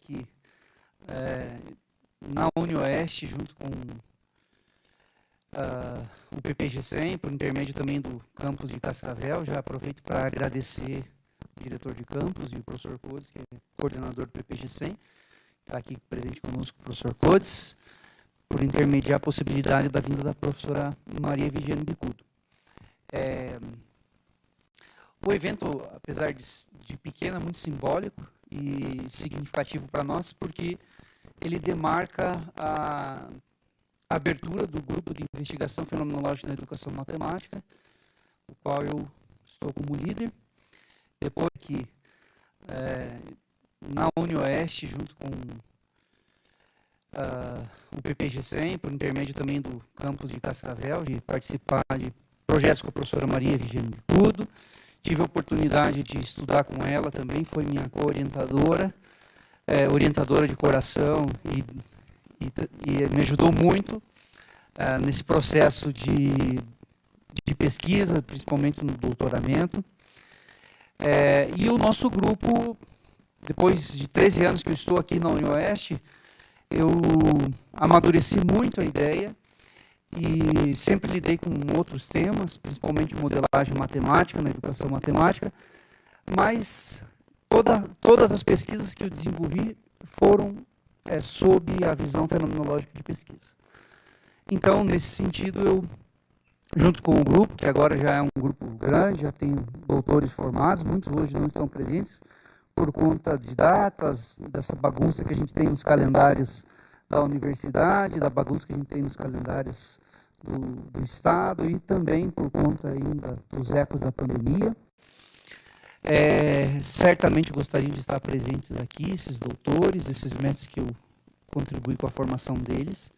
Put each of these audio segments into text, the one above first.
aqui na UniOeste, junto com o PPG-100, por intermédio também do campus de Cascavel. Já aproveito para agradecer o diretor de campus e o professor Codes, que é coordenador do PPG-100. Está aqui presente conosco o professor Codes, por intermediar a possibilidade da vinda da professora Maria Vigiane Bicudo. O evento, apesar de pequeno, é muito simbólico e significativo para nós, porque ele demarca a abertura do grupo de investigação fenomenológica na educação matemática, o qual eu estou como líder. Depois que na UniOeste, junto com o PPG-100, por intermédio também do campus de Cascavel, de participar de projetos com a professora Maria Vigiane Bicudo. Tive a oportunidade de estudar com ela também, foi minha co-orientadora, orientadora de coração, e me ajudou muito nesse processo de pesquisa, principalmente no doutoramento. E o nosso grupo, depois de 13 anos que eu estou aqui na UniOeste, eu amadureci muito a ideia e sempre lidei com outros temas, principalmente modelagem matemática, na educação matemática, mas todas as pesquisas que eu desenvolvi foram sob a visão fenomenológica de pesquisa. Então, nesse sentido, eu, junto com o grupo, que agora já é um grupo grande, já tem doutores formados, muitos hoje não estão presentes, por conta de datas, dessa bagunça que a gente tem nos calendários da universidade, da bagunça que a gente tem nos calendários do Estado, e também por conta ainda dos ecos da pandemia. Certamente gostariam de estar presentes aqui, esses doutores, esses mestres que eu contribuí com a formação deles.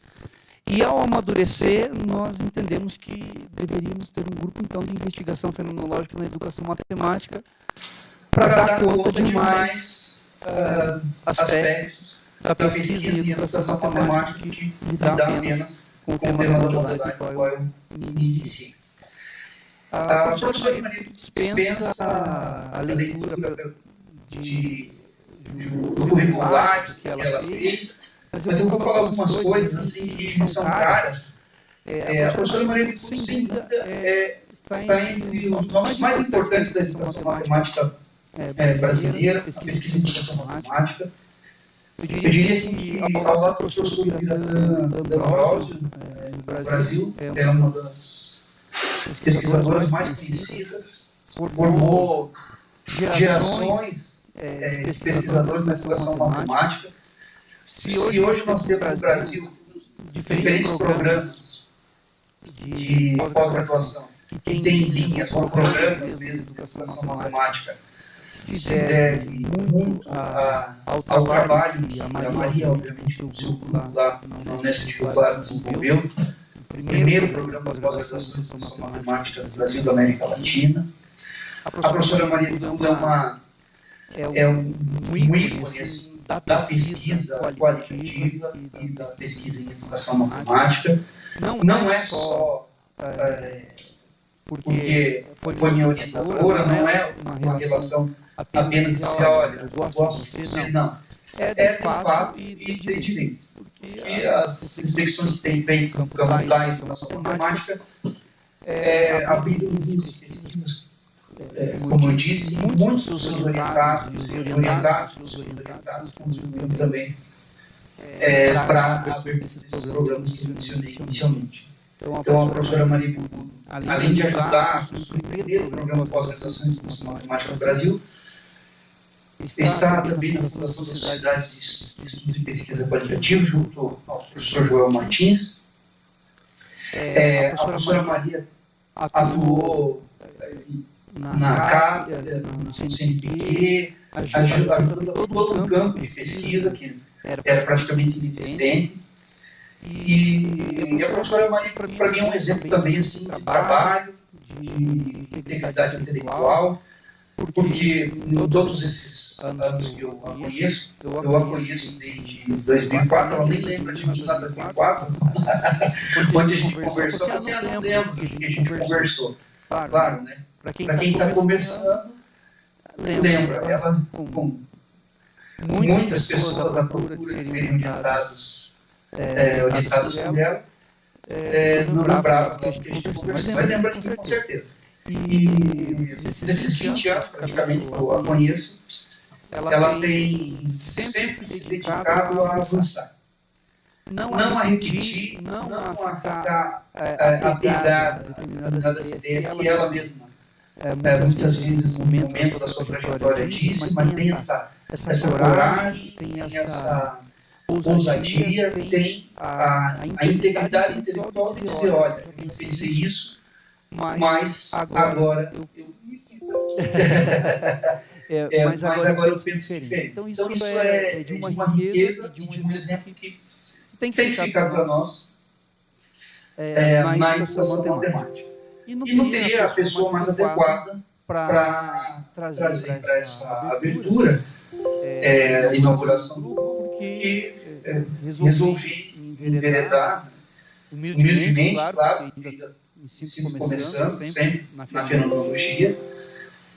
E ao amadurecer, nós entendemos que deveríamos ter um grupo, então, de investigação fenomenológica na educação matemática para dar conta de mais aspectos da pesquisa em educação matemática que lidar apenas com o tema da modelagem, do qual eu me iniciei. A professora Maria dispensa a leitura do curricular que ela fez, mas eu vou falar algumas coisas assim, que são caras. A professora Maria, sem dúvida, está entre os nomes mais importantes da educação matemática brasileira, a pesquisa em educação matemática. Eu diria assim que, ao lado do professor Biratã D'Ambrosio, no Brasil, é uma das pesquisadoras mais conhecidas, formou gerações de pesquisadores na educação matemática. Se hoje nós temos no Brasil diferentes programas de pós-graduação que têm linhas ou programas de educação matemática, se deve muito ao trabalho que a Maria, obviamente, o seu grupo lá na Unesp de Rio Claro desenvolveu, o primeiro programa de pós-graduação em educação matemática do Brasil e da América Latina. A professora Maria Bicudo é um ícone assim, da pesquisa qualitativa e da pesquisa em educação matemática. Não é só porque foi minha orientadora, não é uma relação apenas de olha, eu gosto de você, não. É de fato e de direito. Porque as reflexões que tem feito no campo da educação matemática abriram linhas específicas, como eu disse, muitos dos seus orientados contribuíram também para a abertura desses programas que eu mencionei inicialmente. Então, a professora Maria Bicudo, além de ajudar no primeiro programa de pós-graduação em educação matemática no Brasil, está também na Fundação da Sociedade de Estudos e Pesquisa Qualitativa, junto ao professor Joel Martins. A professora Maria atuou na CAP, no CNPq, ajudando todo um campo de pesquisa que era praticamente inexistente. E a professora Maria, para mim, é um exemplo também assim, de trabalho, de integridade intelectual, porque em todos esses anos que eu a conheço desde 2004, ela nem lembra de mim lá em 2004, onde a gente conversou, você não lembra do que a gente conversou. Claro, né? Para quem está conversando, lembra. Ela, muitas pessoas à procura de serem orientadas por ela. Não lembrava que a gente conversou, mas lembra com certeza. E nesses 20 anos, praticamente, que eu a conheço, ela tem sempre se dedicado a avançar. Não a repetir, não a ficar apegada a determinadas ideias que ela mesma, muitas vezes, no momento da sua trajetória disse, mas tem essa coragem, tem essa ousadia, tem a integridade intelectual de dizer, olha, eu pensei isso, mas agora mas agora eu penso diferente. Então isso é de uma riqueza e de um exemplo que tem que ficar para nós na educação matemática. E não teria a pessoa mais adequada para trazer para essa abertura, inauguração do grupo, porque resolvi enveredar humildemente, claro, porque ainda me sinto começando sempre na fenomenologia,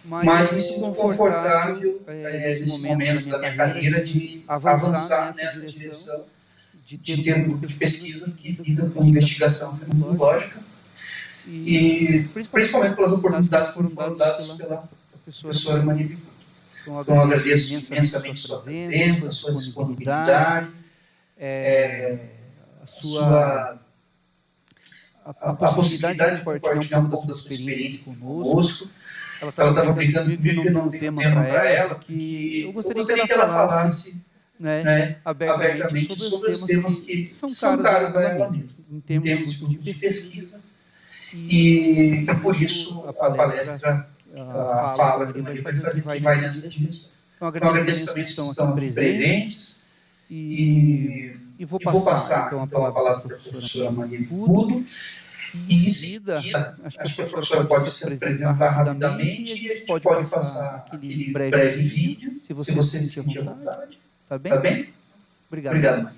mas me sinto confortável nesse momento da minha carreira de avançar nessa direção, de ter um grupo de pesquisa que lida com investigação fenomenológica, e principalmente pelas oportunidades que foram dadas pela professora Maria Bicudo. Então, agradeço imensamente sua presença, sua disponibilidade, a possibilidade de compartilhar um pouco da sua experiência conosco. Ela estava brincando comigo que não tem um tema para ela, porque eu gostaria que ela falasse abertamente sobre os temas que são caros a ela mesma, em termos de pesquisa. E por isso a palestra, a fala que vai fazer que vai nessa direção. Então, agradeço também os que estão aqui presentes e vou passar então a palavra para a professora Maria Bicudo. E em seguida, acho que a professora pode se apresentar rapidamente e a gente pode passar aquele breve vídeo, se você se sentir à vontade. Tá bem? Obrigado, Maria.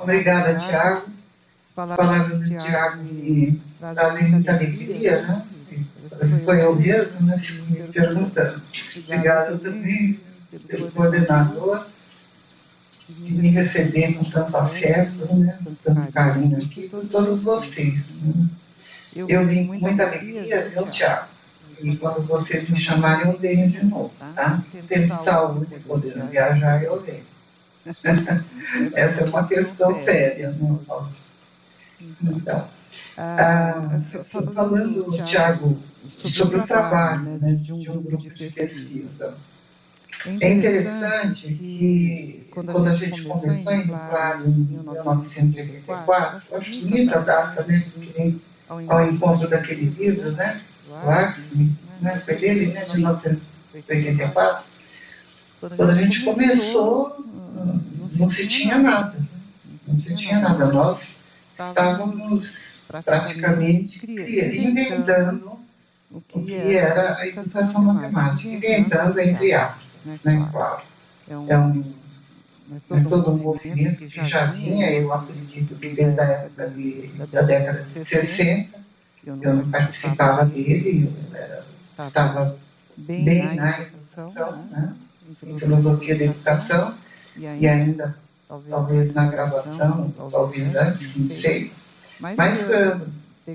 Obrigada, Tiago. As palavras do Tiago me trazem muita alegria, né? Foi ouvido, né? Me perguntando. Obrigada também pelo coordenador de me receber com tanto afeto, né? Com tanto carinho aqui, por todos vocês. Né? Eu vim com muita alegria, viu, Tiago? E quando vocês me chamarem, eu venho de novo, tá? Tendo saúde, podendo viajar, eu venho. Essa é uma questão séria, não, Paulo? Então, falando, Tiago, sobre o trabalho, né, de um grupo de pesquisa. É interessante que, quando a gente começou em Claro, em 1984, acho bonita a data, né, ao encontro daquele livro, né, Lackman, né, foi dele, né, de 1984. Quando a gente começou, não se tinha nada. Não se tinha nada. Nós estávamos praticamente inventando o que era a educação matemática. Inventando entre aspas, né, claro. É todo um movimento que já vinha, eu acredito que desde a época da década de 60, eu não participava dele, eu estava bem na educação, né? Em filosofia da educação, e ainda talvez na graduação, talvez antes, não sei. Mas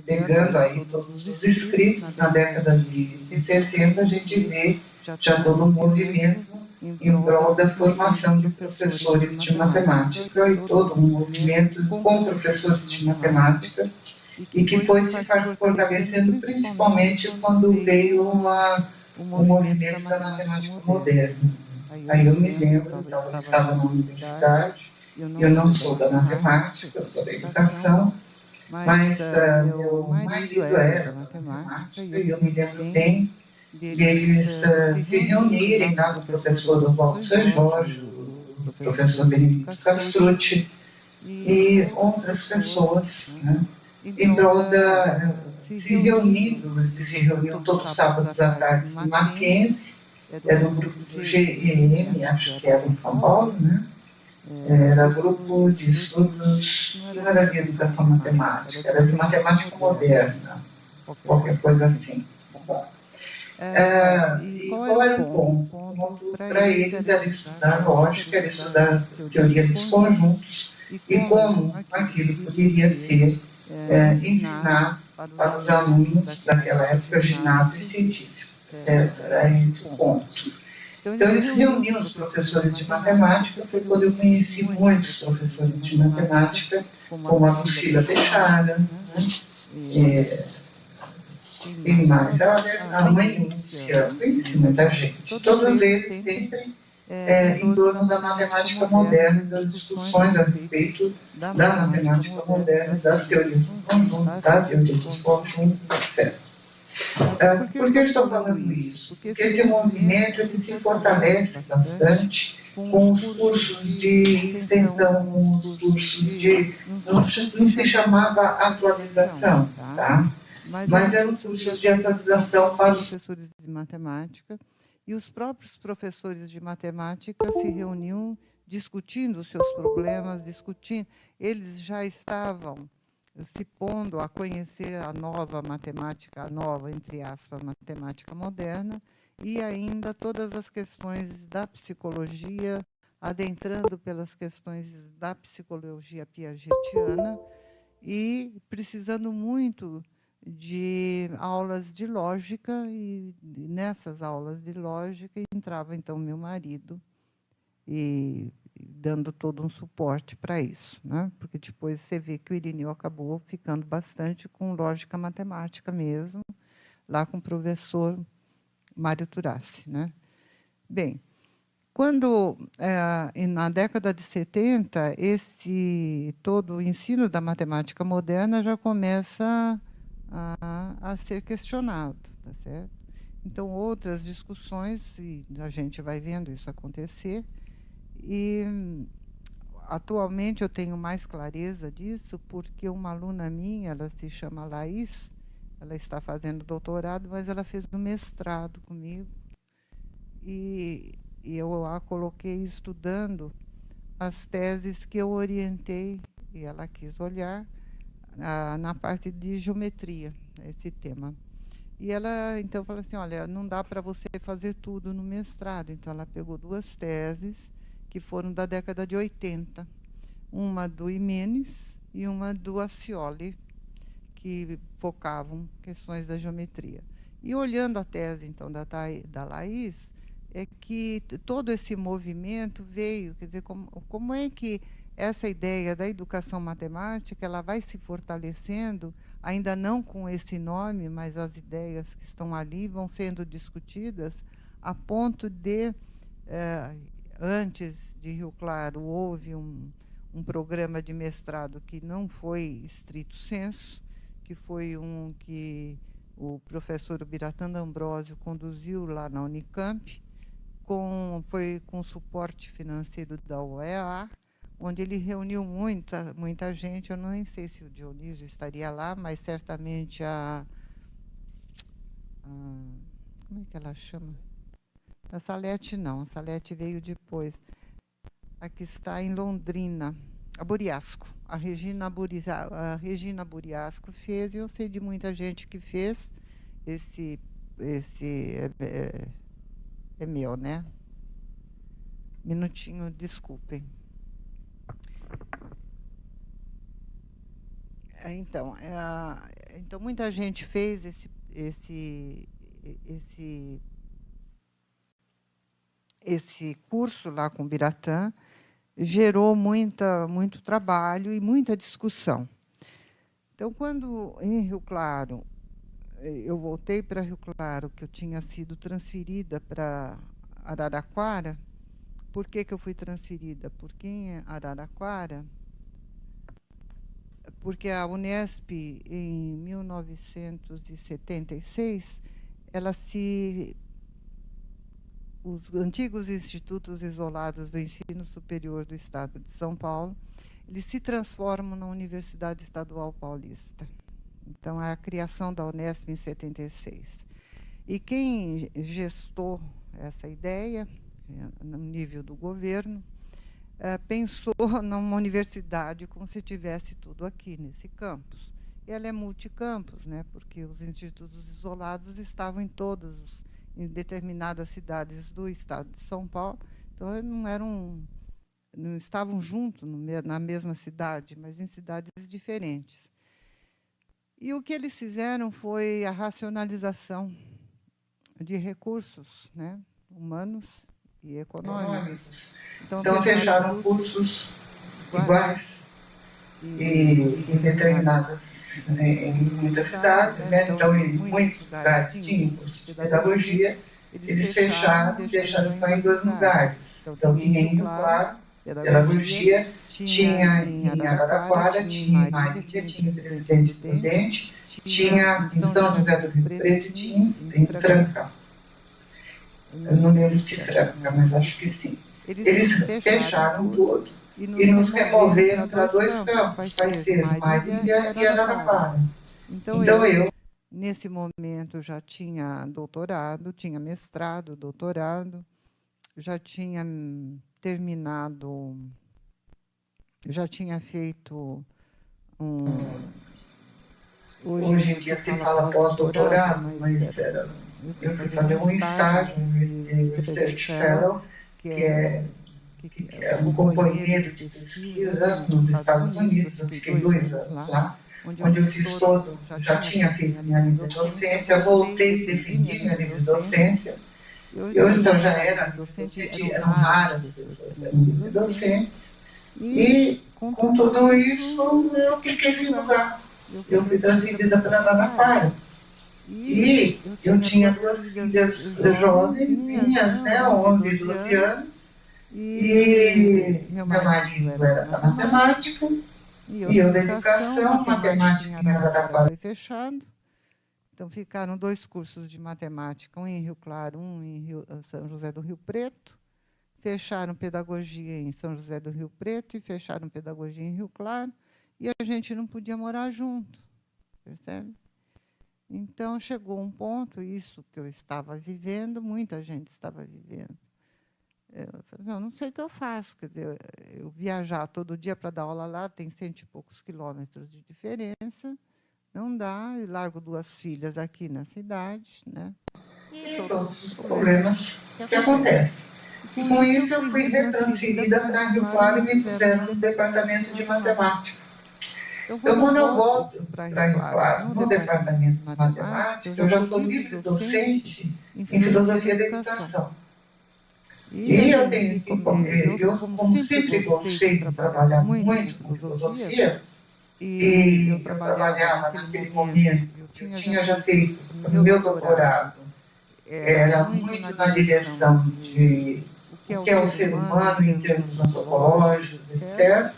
pegando aí todos os escritos na década de 60, a gente vê já todo um movimento em prol da formação de professores de matemática e todo um movimento com professores de matemática e que foi se fortalecendo principalmente quando veio o movimento da matemática moderna. Aí eu me lembro, eu estava na universidade, eu não sou da matemática, eu sou da educação, mas meu marido era da matemática e eu me lembro bem deles se reunirem lá com o professor Oswaldo São Jorge, o professor Benedito Castrucci e outras pessoas, né? Em prol se reuniam todos os sábados à tarde em Mackenzie, era um grupo do GEM, acho que era em São Paulo, né? Era grupo de estudos, não era de educação matemática, era de matemática moderna, qualquer coisa assim. E E qual era qual o era o ponto? O ponto? O ponto ponto para para eles eles era era estudar estudar lógica, era lógica, era estudar estudar teoria dos teoria dos conjuntos conjuntos e e como como aquilo aquilo poderia poderia ser ser ensinado ensinado para os para os alunos alunos daquela daquela época, época, ginásio ginásio científico, científico. certo? Certo? Era Era esse o esse o ponto. ponto. Então, Então, eles eles reuniam os reuniam os professores de professores de matemática, matemática, foi foi quando eu quando eu conheci conheci muitos muitos professores de professores de matemática, matemática, como a como a Lucila Lucila Peixara, Peixara, né? né? E Quem quem mais? Olha, A a mãe mãe Lúcia, Lúcia, conheci conheci muita muita gente. gente. Todos Todos eles eles sempre sempre em em torno da torno da matemática matemática moderna, moderna, das das discussões a discussões a respeito respeito da da matemática matemática moderna, moderna, das das teorias do teorias do conjunto, conjunto, da da teoria dos teoria dos conjuntos, conjuntos, etc. etc. Por que eu Por que estou eu estou falando falando isso? isso? Porque Porque esse esse movimento movimento ele se ele se fortalece fortalece bastante bastante com os com os cursos cursos de de extensão, extensão, com os com os cursos cursos de... de... Não se Não se chamava chamava atualização, atualização, tá? tá? Mas Mas eram eram cursos de cursos de atualização para atualização os para os... professores de matemática, e os próprios professores de matemática se reuniam discutindo os seus problemas, discutindo. Eles já estavam se pondo a conhecer a nova matemática, a nova, entre aspas, matemática moderna, e ainda todas as questões da psicologia, adentrando pelas questões da psicologia piagetiana, e precisando muito de aulas de lógica, e nessas aulas de lógica entrava então meu marido e dando todo um suporte para isso, né? Porque depois você vê que o Irineu acabou ficando bastante com lógica matemática mesmo, lá com o professor Mário Turassi, né? Bem, quando, na década de 70, todo o ensino da matemática moderna já começa a ser questionado, tá certo? Então, outras discussões, e a gente vai vendo isso acontecer, e atualmente eu tenho mais clareza disso, porque uma aluna minha, ela se chama Laís, ela está fazendo doutorado, mas ela fez um mestrado comigo, e eu a coloquei estudando as teses que eu orientei, e ela quis olhar na parte de geometria, esse tema. E ela, então, falou assim, olha, não dá para você fazer tudo no mestrado. Então, ela pegou duas teses que foram da década de 80, uma do Imenes e uma do Ascioli, que focavam questões da geometria. E olhando a tese, então, da Laís, é que todo esse movimento veio, quer dizer, como é que essa ideia da educação matemática ela vai se fortalecendo, ainda não com esse nome, mas as ideias que estão ali vão sendo discutidas, a ponto de, antes de Rio Claro, houve um programa de mestrado que não foi estrito sensu, que foi um que o professor Biratã D'Ambrosio conduziu lá na Unicamp, foi com suporte financeiro da UEA, onde ele reuniu muita gente. Eu nem sei se o Dionísio estaria lá, mas certamente como é que ela chama? A Salete não, a Salete veio depois. A que está em Londrina, a Buriasco. A Regina Buriasco fez, e eu sei de muita gente que fez. Esse é meu, né? Minutinho, desculpem. Então, então muita gente fez esse curso lá com o Biratã, gerou muito trabalho e muita discussão. Então, quando em Rio Claro, eu voltei para Rio Claro, que eu tinha sido transferida para Araraquara. Por que eu fui transferida? Porque em Araraquara, porque a Unesp, em 1976, os antigos institutos isolados do ensino superior do Estado de São Paulo, eles se transformam na Universidade Estadual Paulista. Então, é a criação da Unesp em 76. E quem gestou essa ideia, no nível do governo, pensou numa universidade como se tivesse tudo aqui nesse campus. E ela é multicampus, né, porque os institutos isolados estavam em todos em determinadas cidades do estado de São Paulo. Então, não estavam juntos na mesma cidade, mas em cidades diferentes. E o que eles fizeram foi a racionalização de recursos, né, humanos e econômicos. Então, fecharam cursos iguais em determinadas, em muitas cidades, né? Então, em muitos lugares tinham cursos de pedagogia, eles fecharam, deixaram só em 2 lugares. Então, tinha em Rio Claro, pedagogia, tinha em Araraquara, tinha em Marília, tinha em Presidente Prudente, tinha em São José do Rio Preto e tinha em Franca. Eu não lembro se Franca, mas acho que sim. Eles fecharam tudo e nos removeram para 2 campos, quais sejam Marília e Araraquara. Então, eu, nesse momento, já tinha doutorado, tinha mestrado, doutorado, já tinha terminado, já tinha feito Hoje em dia se fala pós-doutorado, mas eu fui fazer um estágio de Research Fellow, que é um companheiro de pesquisa nos Estados Unidos. Eu fiquei 2 anos lá, onde eu fiz todo, já tinha feito minha livre docência, voltei e defendi minha livre docência. Eu então já era docente, eram raras as pessoas que eram livre docente. E com tudo isso, eu fiquei sem lugar. Eu fui transferida para Araraquara. E eu tinha 2 filhas jovenzinhas, né, 11 e 12 anos. E meu marido era da matemática, e eu da educação, matemática em Araraquara foi fechado. Então, ficaram 2 cursos de matemática, um em Rio Claro, um em São José do Rio Preto. Fecharam pedagogia em São José do Rio Preto e fecharam pedagogia em Rio Claro. E a gente não podia morar junto, percebe? Então, chegou um ponto, isso que eu estava vivendo, muita gente estava vivendo. Eu falei, não sei o que eu faço. Quer dizer, eu viajar todo dia para dar aula lá, tem 100 e poucos quilômetros de diferença, não dá, e largo 2 filhas aqui na cidade, né? E todos os problemas que acontecem. E com isso eu fui retransferida para Rio Claro e me puseram no departamento de matemática. Então, quando eu volto para Rio Claro, no departamento de matemática, eu já sou livre docente em filosofia da educação. E eu tenho que, como sempre gostei de trabalhar muito com filosofia, e eu trabalhava naquele momento, eu tinha já feito o meu doutorado, era muito na direção de o que é o ser humano em termos antropológicos, etc.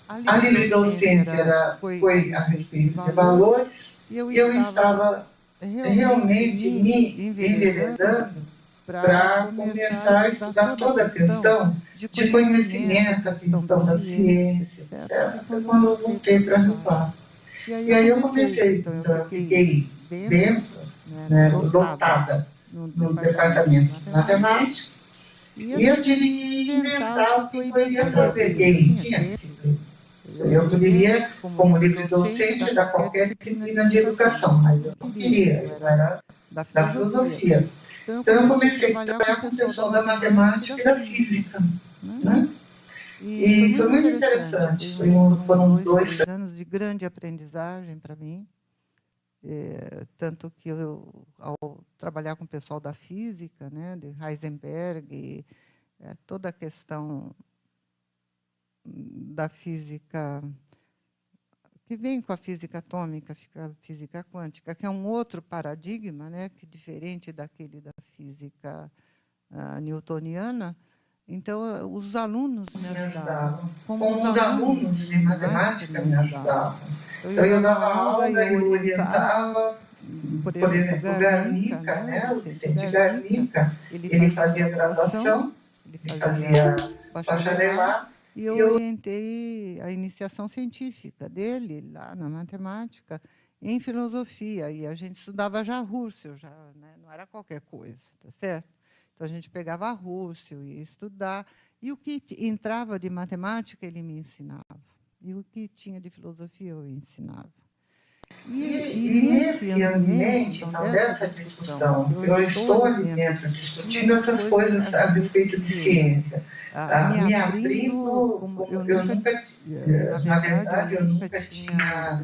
A livre docência foi a respeito de valores, e eu estava realmente me enveredando para começar a estudar toda a questão de conhecimento, a questão da ciência, etc. Foi quando eu voltei para Rio Claro. E aí eu comecei, então eu fiquei dentro, né, lotada no departamento de matemática, e eu tive que inventar o que eu iria fazer. E aí tinha eu poderia, como livre docente, dar qualquer disciplina de educação, mas eu não queria, eu era da filosofia. Então, eu comecei a trabalhar com o pessoal da matemática e da física, né? E foi muito interessante. Foram 2 anos de grande aprendizagem para mim. Tanto que eu, ao trabalhar com o pessoal da física, né, de Heisenberg, toda a questão da física que vem com a física atômica, a física quântica, que é um outro paradigma, né, que é diferente daquele da física newtoniana. Então, os alunos me ajudavam. Como os alunos de matemática me ajudavam. Então, eu dava aula e eu orientava, por exemplo, Garnica, né, o Vicente Garnica, ele fazia graduação, ele fazia bacharelado, e eu orientei a iniciação científica dele, lá na matemática, em filosofia. E a gente estudava já Husserl, né, não era qualquer coisa, tá certo? Então, a gente pegava Husserl e ia estudar. E o que entrava de matemática, ele me ensinava. E o que tinha de filosofia, eu ensinava. E nesse ambiente, então, dessa discussão, que eu estou ali dentro discutindo essas coisas a respeito de ciência, me abrindo, como eu nunca, na verdade, eu nunca tinha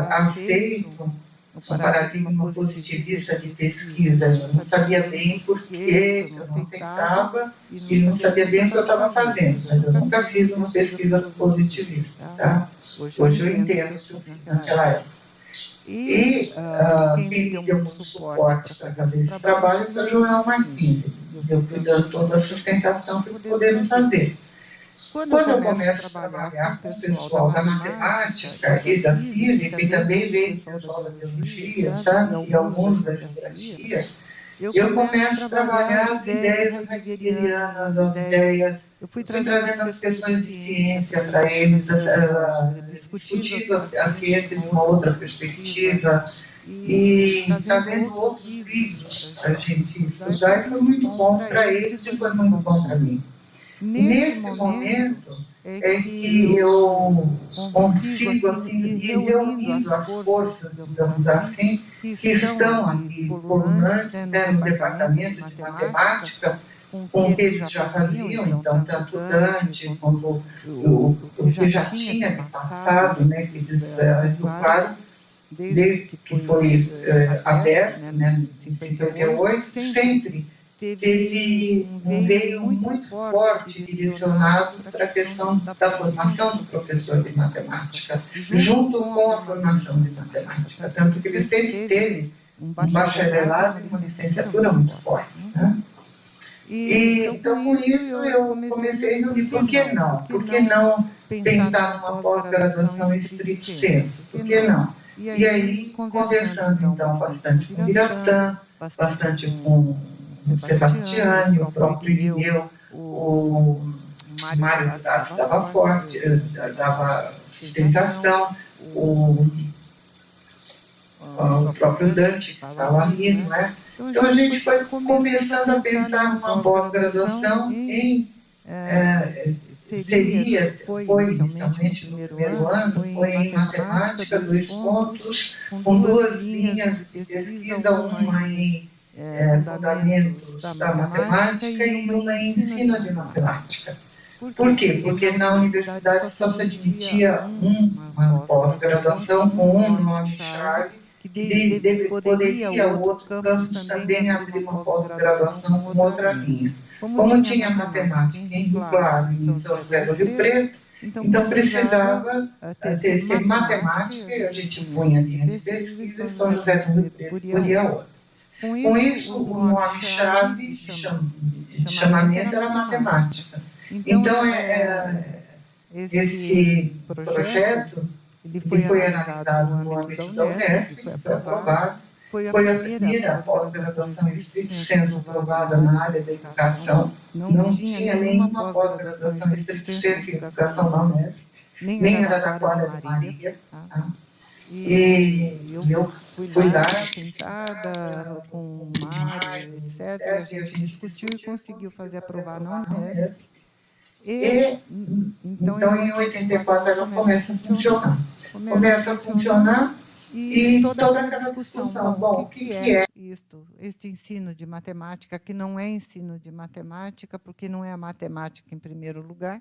aceito um paradigma positivista de pesquisa. Eu não sabia bem por que eu não aceitava e não sabia bem o que eu estava fazendo, mas eu nunca fiz uma pesquisa positivista. Tá? Hoje eu entendo o que eu fiz naquela época. E quem me deu muito suporte para fazer esse trabalho foi o Joel Martins. Eu fui dando toda a sustentação para poder fazer. Quando eu começo a trabalhar com o pessoal da matemática e da física, e também veio o pessoal da biologia, sabe? E alguns da geografia, eu começo a trabalhar as ideias heideggerianas, as ideias. Eu fui trazendo as questões de ciência para eles, discutindo a ciência de uma outra perspectiva e trazendo outros livros para a gente estudar, e foi muito bom para eles e foi muito bom para mim. Nesse momento é que eu consigo ir reunindo as forças, digamos assim, que estão aqui pululantes no departamento de matemática, com o que eles já faziam, então, tanto o Dante como o que já tinha me passado, né, que eles educaram, desde que foi aberto, né, em 58, sempre teve um veio muito forte direcionado para a questão da formação do professor de matemática, junto com a formação de matemática, tanto que ele sempre teve um bacharelado e uma licenciatura muito forte. Né? Então, com isso, eu comecei a me por que não? Por que não pensar numa pós-graduação estrito sensu? Por que não? E aí, conversando, então, bastante com o Biratã, bastante com o Sebastiani, o próprio Irineu, o Mário dava forte, dava sustentação, o próprio Dante estava ali, não é? Então a gente foi começando a pensar numa pós-graduação em foi inicialmente no primeiro ano, foi em matemática, 2 pontos, com 2 linhas de pesquisa, uma em fundamentos da matemática e uma em ensino de matemática. Por quê? Porque na universidade só se admitia uma pós-graduação com um nome-chave, que poderia o outro campus também abrir uma pós-graduação com outra linha. Como tinha matemática em Rio Claro e em São José do Rio Preto, então precisava ter matemática, e a gente punha a linha de pesquisa, e São José do Rio Preto podia outra. Com isso, o nome-chave de chamamento era matemática. Então, esse projeto ele foi analisado no âmbito da Unesp, foi aprovado. Foi a primeira pós-graduação estrito sensu aprovada na área da educação. Não tinha nenhuma pós-graduação estrito sensu em educação na Unesp, nem era da Araraquara de Marília. Tá? E eu fui lá, sentada com o Mário, etc. A gente discutiu e conseguiu fazer aprovar na Unesp. Então, em 84, ela começa a funcionar. E toda aquela discussão, bom, o que é isto? Este ensino de matemática, que não é ensino de matemática, porque não é a matemática em primeiro lugar,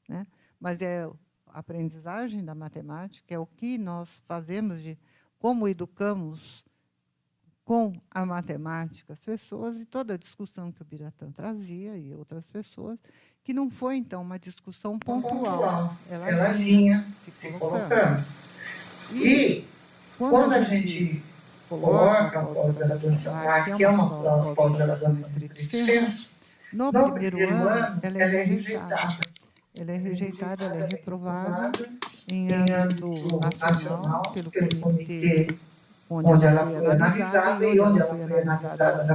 né? Mas é a aprendizagem da matemática, é o que nós fazemos, de como educamos com a matemática as pessoas, e toda a discussão que o Biratã trazia e outras pessoas, que não foi, então, uma discussão pontual. Ela vinha se colocando. E quando a gente coloca a pós-graduação lá, que é uma pós-graduação estrito sensu, no primeiro ano, ela é rejeitada. Ela é rejeitada, ela é reprovada em âmbito nacional pelo comitê onde ela foi analisada, e onde ela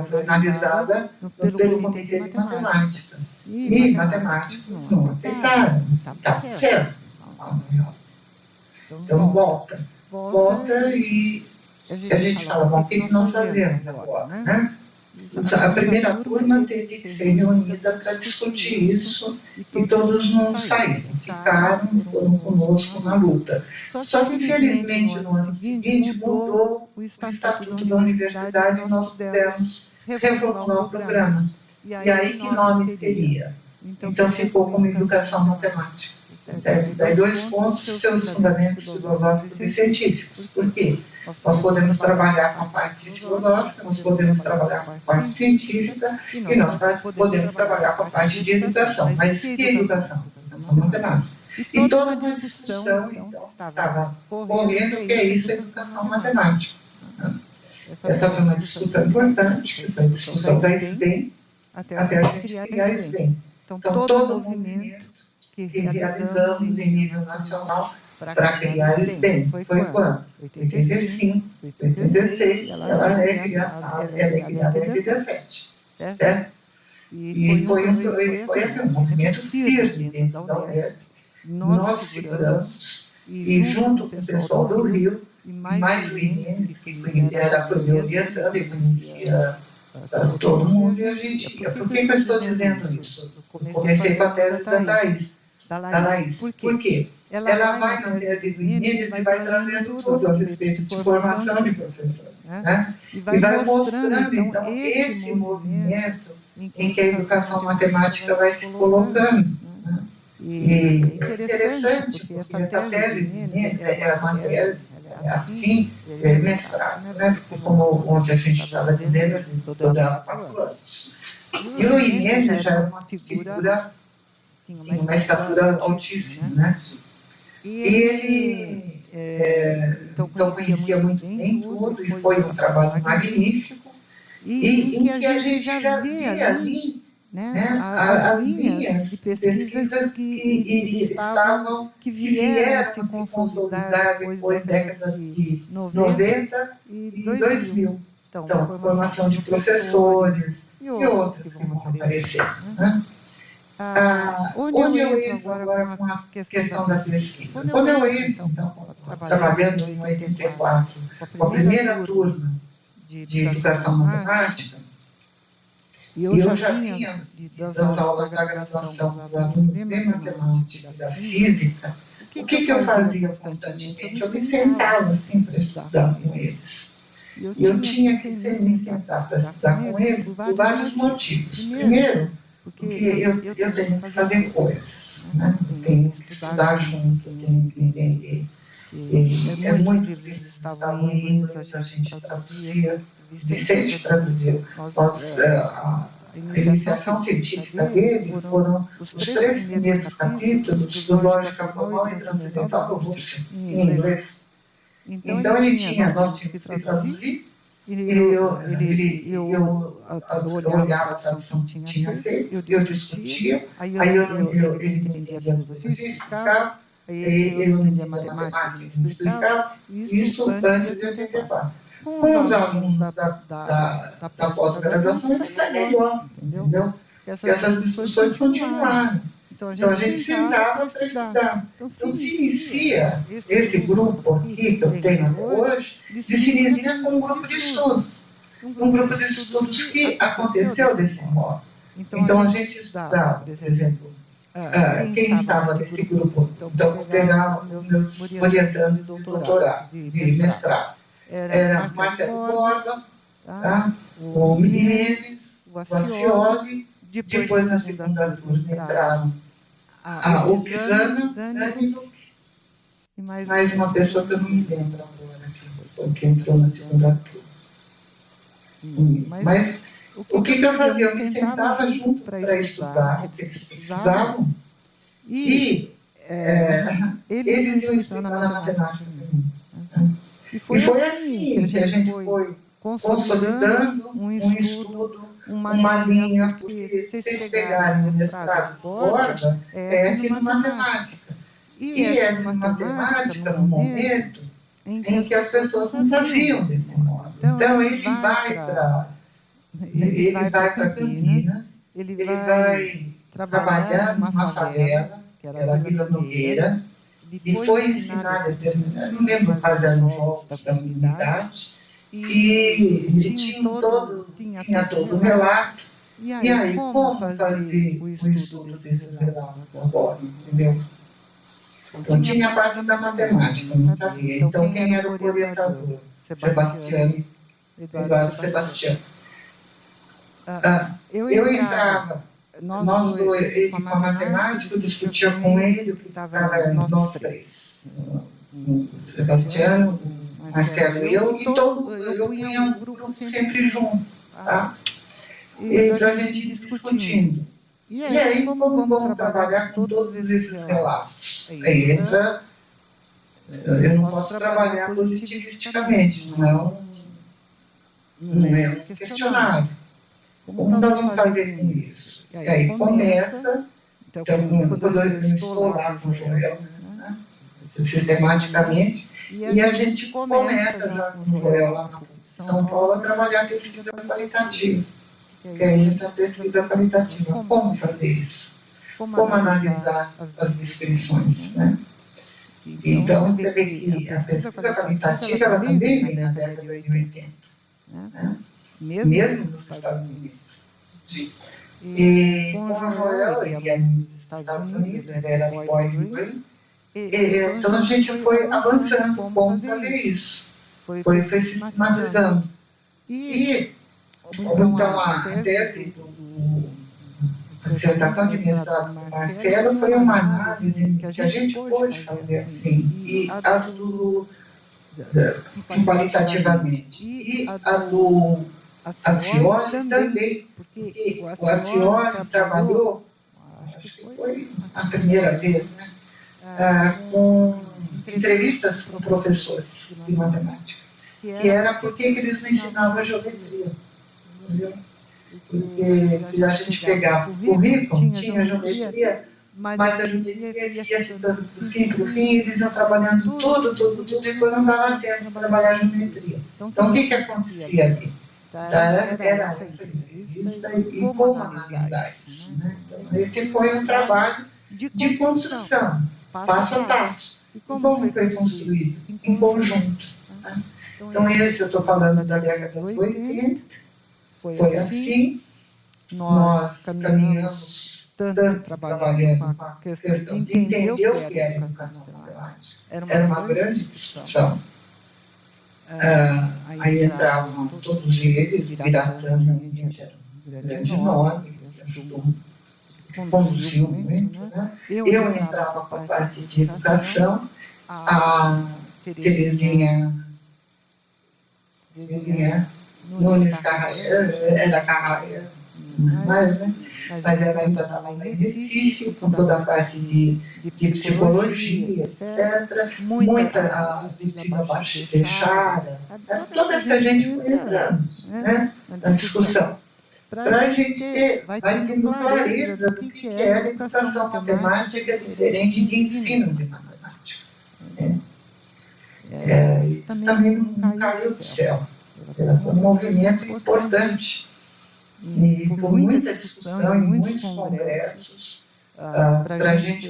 foi analisada pelo comitê de matemática. E matemáticos não aceitaram. Está certo. Então, volta e a gente fala, bom, o que nós fazemos agora, né? A primeira turma teve que ser reunida para discutir isso, e todos não saíram, ficaram, foram conosco na luta. Só que, felizmente, no ano seguinte, mudou o estatuto da universidade e nós pudemos reformular o programa. E aí, que nome seria? Então, ficou como educação matemática. Daí 2 pontos, seus fundamentos filosóficos e científicos. Por quê? Nós podemos trabalhar com a parte filosófica, nós podemos trabalhar com a parte científica e nós podemos trabalhar com a parte de educação. Mas que educação? Educação matemática. E toda uma discussão, então, estava correndo, que é isso, a educação matemática. Essa foi uma discussão importante, foi a discussão da SBEM, até a gente criar a SBEM. Então, todo o movimento que realizamos em nível nacional para criar a SBEM foi quando? 85, 86, ela é criada em 87, certo? E foi um movimento firme dentro da Unesp. Nós seguramos, e junto com o pessoal do Rio, e mais o INES, que era orientando e conhecia todo mundo, e a gente ia. Por que eu estou dizendo isso? Eu comecei com a tese da Laís. Por quê? Ela vai na tese do INES e vai trazendo tudo a respeito de formação de professores. Né? E vai mostrando, então, esse movimento em que a educação matemática vai se colocando. Né? E é interessante, porque essa tese do INES é uma tese assim, mestrado, né? Porque como ontem a gente estava dizendo, toda ela 4 anos. E o INES já era uma figura, tinha uma estatura altíssima, né? E ele então conhecia muito bem tudo, e foi um trabalho magnífico, e em que a gente já vê ali, né, as linhas de pesquisas que vieram se consolidar depois da década de 90 e 2000. Então, formação de professores e outros que vão aparecer. Né? Onde eu entro agora com a questão da pesquisa? Quando eu entro, então, trabalhando em 84, com a primeira turma de educação matemática, e eu já vinha das aulas da graduação dos alunos de matemática e da física. O que eu fazia constantemente? Eu me sentava assim para estudar com eles. E eu tinha que me sentar para estudar com eles por vários motivos. Primeiro, porque eu tenho que fazer coisas, né? Tenho que estudar junto, tenho que entender. Muitos livros estavam em inglês, a gente traduzia, Vicente traduziu. A iniciação científica dele foram os 3 primeiros capítulos do Lógica Formal e Transcendental do Russo, em inglês. Então ele tinha, nós tínhamos que traduzir, eu olhava a tradução que tinha feito, eu discutia, aí ele entendia a filosofia, explicava, aí ele entendia a matemática, ele explicava, isso antes de 84. Com os alunos da pós-graduação, isso foi melhor, entendeu? Porque essas discussões continuaram. Então, a gente sentava para estudar. Então, se inicia esse grupo aqui, que eu tenho até hoje, se inicia com um grupo de estudos. Um grupo de estudos que aconteceu desse modo. Então, a gente estudava, por exemplo, quem estava nesse grupo. Então, vou pegar meus orientantes de doutorado, de mestrado. Era Marcelo Borba, tá? O Menezes, o Acioli, depois na segunda turma entraram o Pisana, Dani e mais uma pessoa que eu não me lembro agora, que entrou na segunda turma. Mas o que eu fazia? Eu me sentava junto para estudar o que eles precisavam e eles iam explicando a matemática para mim. E foi assim que a gente foi consolidando um estudo, uma linha, porque se vocês pegarem o mestrado de Borba, é etnomatemática. E etnomatemática no momento em que as pessoas não faziam desse modo. Então, ele vai para Campinas, ele vai trabalhar numa favela, que era a Vila Nogueira, ele foi ensinar determinado, não lembro quais eram os jogos da comunidade, e ele tinha todo o relato. E aí, como fazer o estudo desses relatos agora, entendeu? Então, tinha a parte da matemática, não sabia. Então, quem era o orientador? Sebastião, Eduardo Sebastião. Eu entrava, nós dois, ele com a matemática, eu discutia com ele, que estava nós três. O Sebastião, o Marcelo e eu punha um grupo sempre junto, tá? E para a gente discutindo. E aí, como vamos trabalhar com todos esses relatos? Aí entra, eu não posso trabalhar positivisticamente, não é um questionário. Como nós vamos fazer com isso? E aí começa, então, quando eu estou lá com o Joel, né, sistematicamente, e a gente começa já com o Joel lá na São Paulo a trabalhar a pesquisa qualitativa. Que aí entra a pesquisa qualitativa. Como fazer isso? Como analisar as descrições, né? Então, você vê que a pesquisa qualitativa ela também vem na década de 80, né? Mesmo nos Estados Unidos. Sim. E com o Joel, ele ia nos Estados Unidos, ele era de Boys Green. Então, a gente foi avançando como fazer isso. Foi sistematizando. E então, a tese a dissertação de mestrado do Marcelo foi uma análise que a gente pôde fazer assim, e a do qualitativamente, e a do Acioli também, porque o Acioli trabalhou, acho que foi a primeira vez, né, com entrevistas com professores de matemática, que era porque eles não ensinavam geometria, entendeu? Porque a gente pegava o currículo, tinha geometria, mas a geometria ia ficando do fim para o fim, eles iam trabalhando tudo, e quando não dava tempo de trabalhar a geometria. Então, o que acontecia ali? Era essa entrevista e como analisar isso, né? Então, esse foi um trabalho de construção, passo a passo. E como foi construído? Em conjunto. Né? Então, esse eu estou falando da década de 80, foi assim, nós caminhamos tanto trabalhando com a questão de entender o que era educação matemática. Era uma grande discussão. Aí entravam todos eles, Biratã realmente era um grande nome, conduziu muito, né? Eu entrava com a parte de educação, a Terezinha Nunes Carraia, era Carraia, mas ela ainda estava em Recife, com toda a parte de psicologia, etc. Muita a Lucila Baixo Fechada, toda essa gente foi entrando, né, na discussão. Para a gente ter, vai tendo clareza do que é educação matemática diferente de ensino de matemática. Isso também não caiu do céu. Foi um movimento importante. E com muita discussão em muitos congressos, para a gente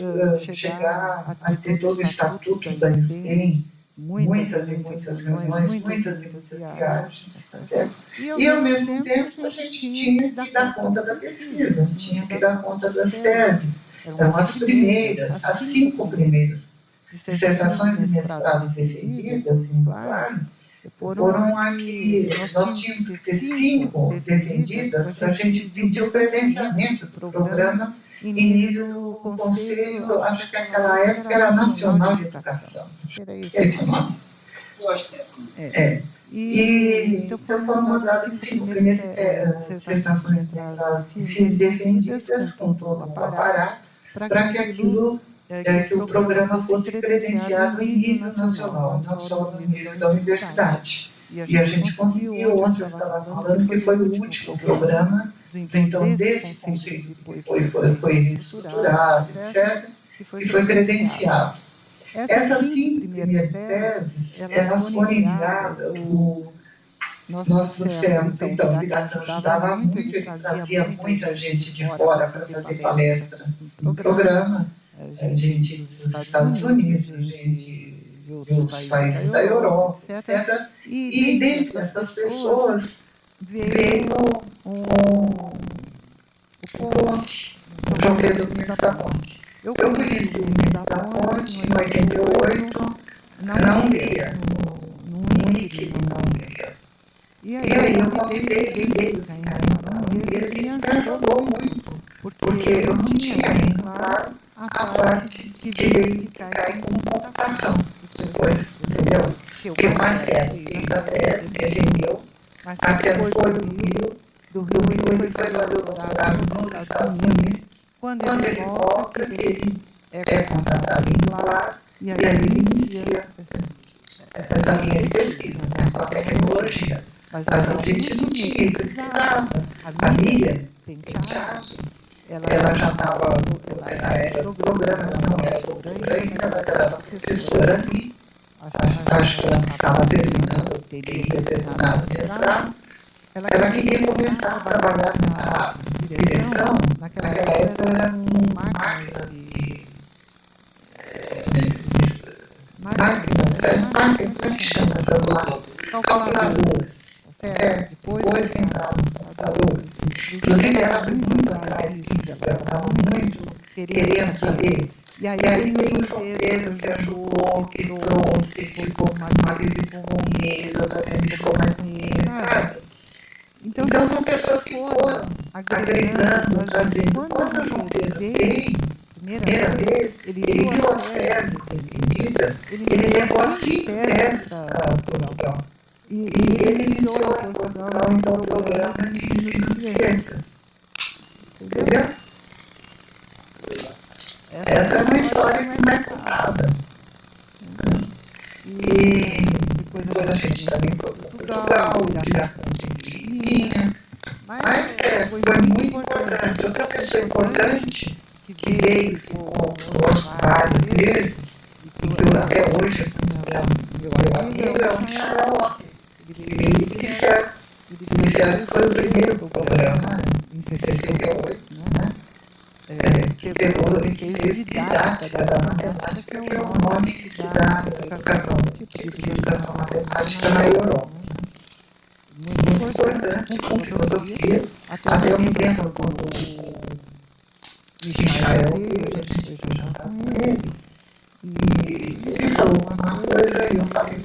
chegar a ter todo o estatuto da SBEM, muitas reuniões, muitas viagens. E, ao mesmo tempo, a gente tinha que dar conta da pesquisa, tinha que dar conta das teses. Eram as primeiras, as 5 primeiras dissertações de mestrado defendidas, claro, foram aqui, nós tínhamos que ter 5 defendidas para a gente pedir o credenciamento do programa em nível conselho, acho que naquela época era Nacional de Educação. Era esse o nome? Então foram mandadas 5 primeiras dissertações de mestrado defendidas com todo o aparato para que aquilo que o programa fosse credenciado em nível nacional, não só no nível da universidade. E a gente conseguiu, ontem eu estava falando que foi o último programa, então desse conceito que foi estruturado, etc., que foi credenciado. Essas 5 primeiras teses, elas foram enviadas, o nosso centro, então, Biratã ajudava muito, ele trazia muita gente de fora para fazer palestras no programa, gente dos Estados Unidos, gente de outros países da Europa, etc. E dentre essas pessoas veio o Ponte, o João Pedro Mendes da Ponte. Eu conheci o Luiz da Ponte em 88, não lia, no INCRI, não lia. E aí eu convidei ele para entrar no INCRI, ele me ajudou muito, porque eu não tinha ainda, claro, a parte que verificar em computação depois, entendeu? Que o Marcelo fez a tese, defendeu, Marcelo foi do Rio ele foi fazer o doutorado nos Estados Unidos. Quando ele volta, que ele é contratado lá, e aí ele inicia essa linha de pesquisa, né, com a tecnologia. Mas a gente não tinha, precisava. A Miriam Penteado, ela já estava, ela era do programa, ela não era doutora ainda, ela era professora ali. Acho que ela estava terminando, teria terminado o mestrado. Ela queria começar a trabalhar nessa direção. Naquela época era com máquinas como é que chama? Calculadoras, certo? Depois entraram os computadores. Inclusive, ela foi muito atrás disso, ela estava muito querendo saber. E aí veio o João Pedro, que ajudou, que trouxe, ficou uma vez com ele, outra vez ficou mais com ele, sabe? Então são pessoas que foram agregando, trazendo. Quando o João Pedro veio, primeira vez, ele viu a tese defendida, ele levou as 5 teses para Portugal. E ele iniciou em Portugal então o programa de ensino de ciências. Entendeu? Essa é uma história que não é contada. E depois a gente também foi para Portugal, já tinha. Mas foi muito importante. Outra pessoa importante que veio com várias vezes, e que até hoje meu amigo é o Charlotte. Ele já foi o primeiro programa em 68, né? Ele fez didática da matemática, que é o nome que se dá na educação, tipo de educação matemática na Europa. Muito importante, com filosofia, até o tempo quando o Michael veio, a gente foi jantar com ele, e ele falou uma coisa, e eu falei,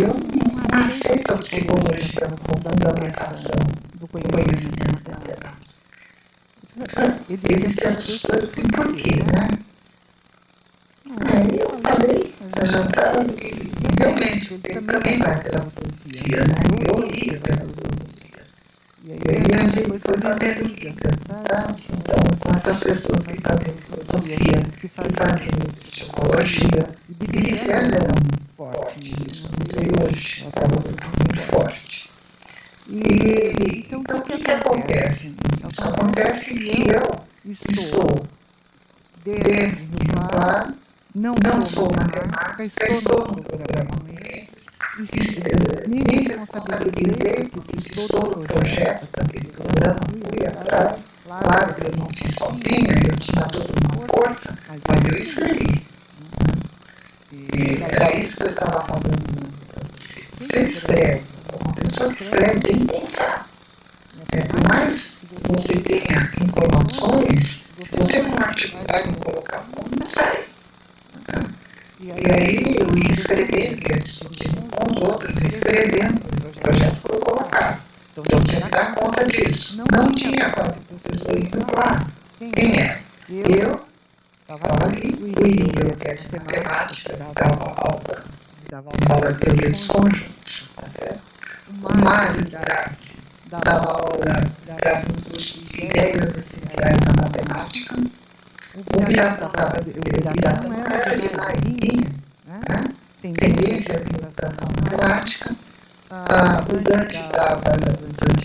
eu não aceito a psicologia como fundamentação do conhecimento matemático. Ele pensou assim, por quê, né? Aí eu falei, e realmente, ele também vai pela filosofia, né? Eu ia pela filosofia. E aí a gente foi fazendo liga, sabe? Então, com essas pessoas que fazem filosofia, que fazem psicologia, e Birigel era muito forte nisso, não sei hoje, estava muito forte. E então, o que acontece? Acontece que eu estou dentro do Rio Claro, não sou matemática, estou no programa com eles, me responsabilizei, porque fiz todo o projeto daquele programa, fui atrás, claro que eu não fiz sozinha, eu tinha toda uma força, mas eu escrevi. E era isso que eu estava falando. Você escreve, uma pessoa que escreve tem que pensar. Por mais que você tenha informações, se você não articular e não colocar, não sai. E aí eu ia escrevendo, ia discutindo com os outros, escrevendo, o projeto foi colocado. Então tinha que dar conta disso. Não tinha quatro pessoas indo lá. Quem era? Eu estava ali, o Igor, que é de matemática, dava aula de teoria dos conjuntos. O Mário dava aula para de ideias essenciais da matemática. O Biratã não era de Larinha, né? Tendência de educação matemática. O Dante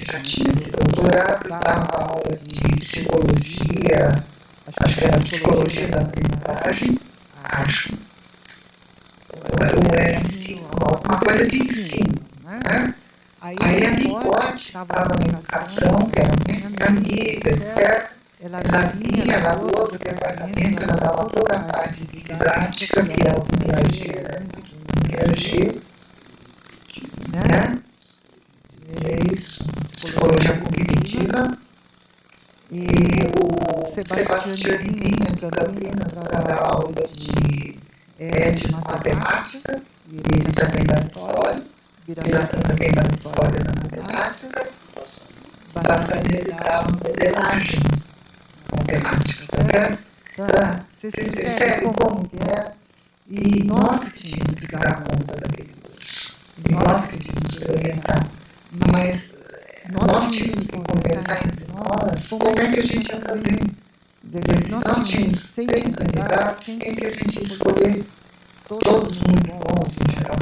já tinha esse doutorado, dava aula de psicologia, acho que era psicologia da aprendizagem, acho. Ou era ensino, alguma coisa de ensino, né? Aí a Nicote estava na educação, que era minha amiga, etc. Ela vinha lá do outro departamento, ela dava toda a parte de didática, que era o Piaget, né? É isso, psicologia cognitiva. E o Sebastiane vinha em Campinas para dar aula de matemática, e ele também dá história, Biratã também dá história da matemática, bastante ele dá modelagem matemática, certo? Tá? Vocês percebem como que é? E nós que tínhamos que dar conta daquele curso. E nós que tínhamos que orientar. Mas nós tínhamos que conversar entre nós como é que a gente ia fazer. Nós tínhamos 100 candidatos, quem que a gente ia escolher? Todos muito bons em geral.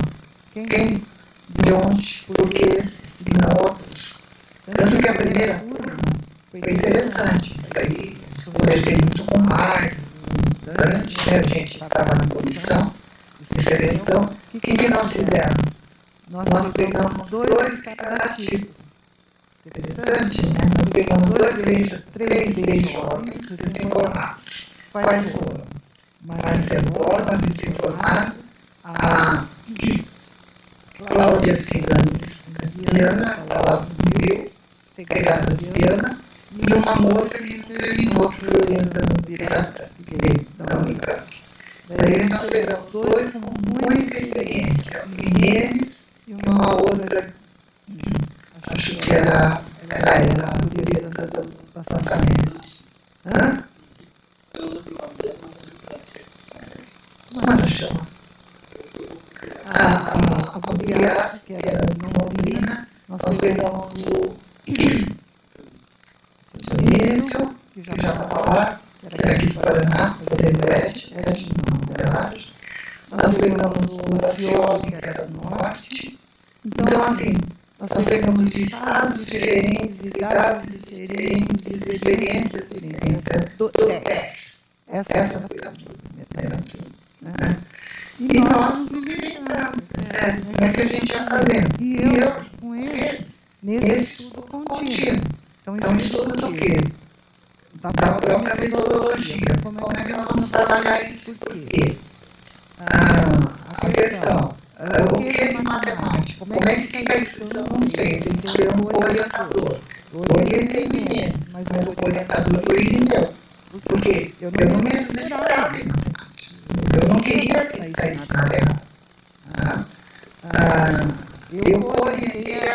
Quem? De onde? Por quê? E não outros. Tanto que a primeira turma foi interessante. Daí conversei muito com o Mário, com o Dante, a gente estava na comissão de seleção. O que nós fizemos? Nós pegamos 2 de cada tipo. Interessante, né? Nós pegamos 3 jovens recém-formados. Quais foram? Marcelo Borba, recém-formado, a Cláudia Viana, ela viu, Segada Viana, e uma moça que não terminou, que foi orientando Biratã, que veio da Unicamp. Daí nós pegamos 2 com muita experiência, que é o Inês e uma outra, acho que era a guria do Passamento. Hã? Como chama? A guria, que era de Londrina, nós pegamos o Nício, que já estava lá, que era aqui de Paraná, que era de Leste, nós pegamos o Lacioli, que era do Norte. Então, assim, nós pegamos de estados diferentes, idades diferentes, experiências diferentes. 10. Essa é a primeira turma. E nós nos inventamos, como é que a gente ia fazendo? E eu, com eles, nesse estudo contínuo. Então, estudo do quê? Da própria metodologia. Como é que nós vamos trabalhar isso? Por quê? A questão, o que é matemática? Como é que fica isso? Eu não sei, tem que ter um orientador. Eu orientei meninas, mas o orientador foi Irineu. Por quê? Eu não me esperava em matemática. Eu não queria sair na terra. Eu orientei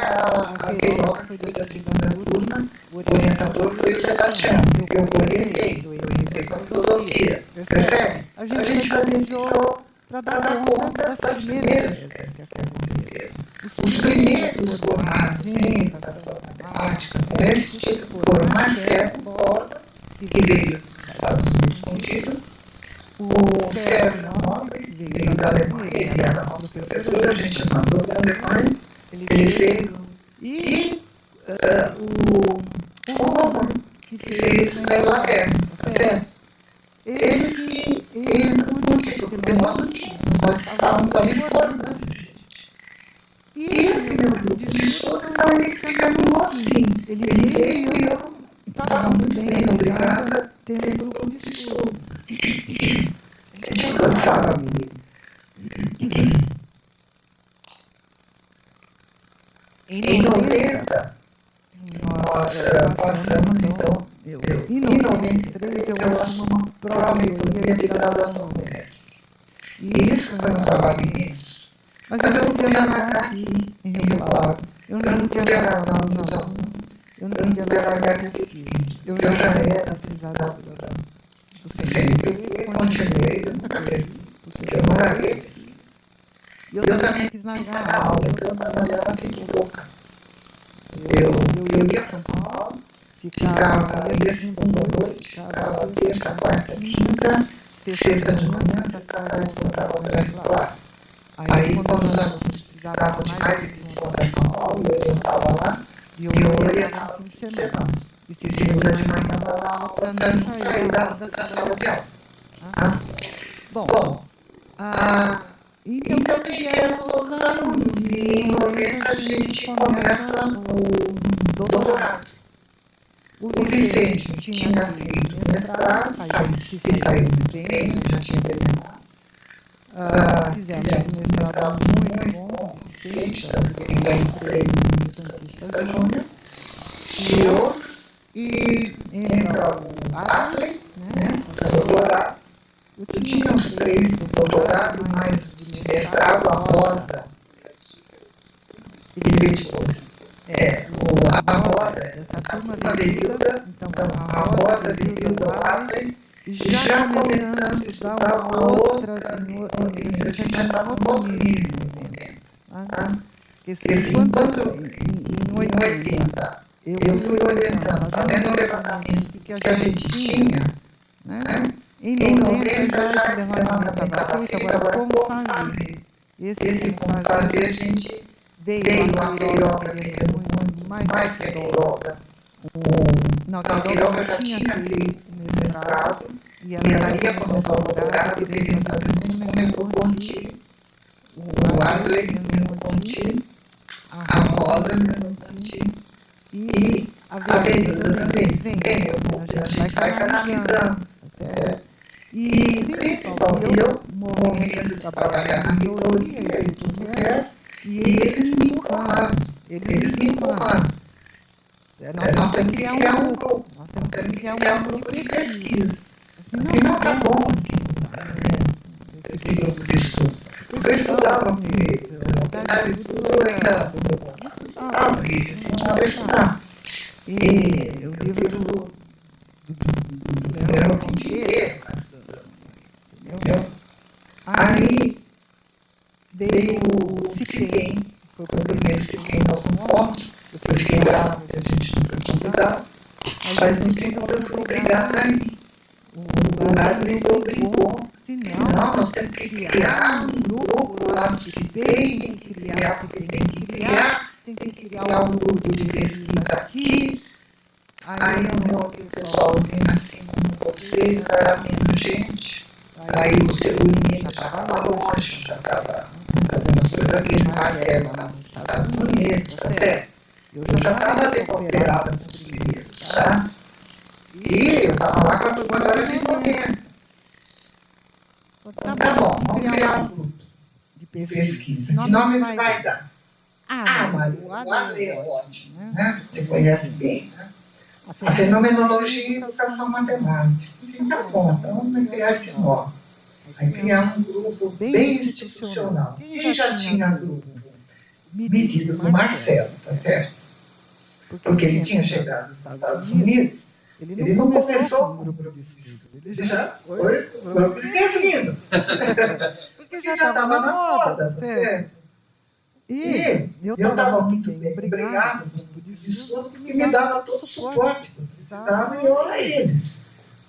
aquele que foi da segunda turma, o orientador foi o Sebastião. Eu orientei com a filosofia. Percebe? A gente fazia jogo para dar conta das primeiras vezes que aconteceram. Os primeiros formados em educação matemática, nesse tipo, foram Marcelo Borba, que veio dos Estados Unidos contigo, o Sérgio Nobre, que veio da Alemanha, ele era nosso professor, a gente mandou da Alemanha, ele veio, e o Roman, que fez na Inglaterra, tá certo? Eles não tinham, porque nós não tínhamos, nós estávamos ali formando, gente. E esse meu grupo de estudo estava nesse caminho assim, ele veio e eu estava muito bem, obrigada, tendo um grupo de estudo. A gente cansava dele. Em 90, nós passamos, então, em 93, eu assumi uma pró-reitoria de graduação no Oeste. E isso foi um trabalho imenso. Mas eu não podia largar aqui, em Rio Claro. Eu não podia largar os alunos. Eu não podia largar a pesquisa. Eu já era pesquisadora do CNPq, continuei, porque eu não larguei a pesquisa. E eu também quis largar a aula, então eu trabalhava aqui de boca. Eu ia para São Paulo, ficava ia segunda noite, ficava terça, quarta, quinta, sexta de manhã, sexta tarde, voltava para Rio Claro. Aí, quando os alunos precisavam de mais atenção para São Paulo, eu estava lá e eu orientava no fim de semana. E segunda de manhã eu dava aula para não sair da sala de aula. Bom, então que eram os alunos, e em 90 a gente começa o doutorado. O Vicente tinha feito mestrado, saiu muito bem, já tinha terminado. Fizemos um mestrado muito bom, Vicente, ele ganhou o prêmio do Santista Júnior. E outros, E entra o Adley, né, o doutorado. Eu tinha uns 3 do doutorado, mais de mestrado, a Rosa, ele veio depois. A Rosa, essa turma veio, então a Rosa veio do Adley, já começando a estudar uma outra, já tinha um outro nível, tá? Porque enquanto em 80, eu fui orientando, fazendo um levantamento do que a gente tinha, né? Em 90 já esse levantamento estava feito, agora como fazer? Esse como fazer, a gente veio a Queiroga querendo mais que a Queiroga. Não, a Queiroga já tinha feito o mestrado, e ela ia começar o doutorado, querendo fazer no Mercantil, o Adley no Mercantil, a Rosa no Mercantil, e a Avenida também veio, a gente vai canalizando, tá certo? E principal, eu morrendo de trabalhar na mentoria e tudo mais, e eles me empurraram, Nós temos que criar um grupo, nós temos que criar um grupo de pesquisa. Assim, não tá bom esse grupo de estudo. Eu estudava muito, apesar de tudo, eu ainda estudava. E o livro do Leão Pinheiro, entendeu? Aí veio o CIPEM, foi o primeiro CIPEM que nós fomos, eu fiquei bravo, a gente não foi convidado, mas no segundo eu fui obrigado a ir. O Adley obrigou, senão nós temos que criar um grupo lá no CIPEM, tem que criar, porque tem que criar um grupo de pesquisa aqui. Aí o meu pessoalzinho, assim como vocês, era menos gente. Aí o menino já estava longe, já estava fazendo as coisas aqui, mas nos Estados Unidos, tá certo? Eu já estava recuperada nos primeiros, tá? E eu estava lá com a turma de 90. Tá bom, vamos criar um grupo de pesquisa. Que nome vai dar? Maria, o Adley é ótimo, né? Você conhece bem, né? A fenomenologia e educação matemática. Tá bom, então vamos criar esse nome. Aí criar um grupo bem institucional. Quem já tinha grupo? Medido do Marcelo, tá certo? Porque ele tinha chegado nos Estados Unidos, ele não começou com um grupo de estudo, ele já foi um grupo de pesquisa. Porque já estava na moda, tá certo? E eu estava muito bem obrigado com o grupo de estudo, que me dava todo o suporte que precisava e eu a eles.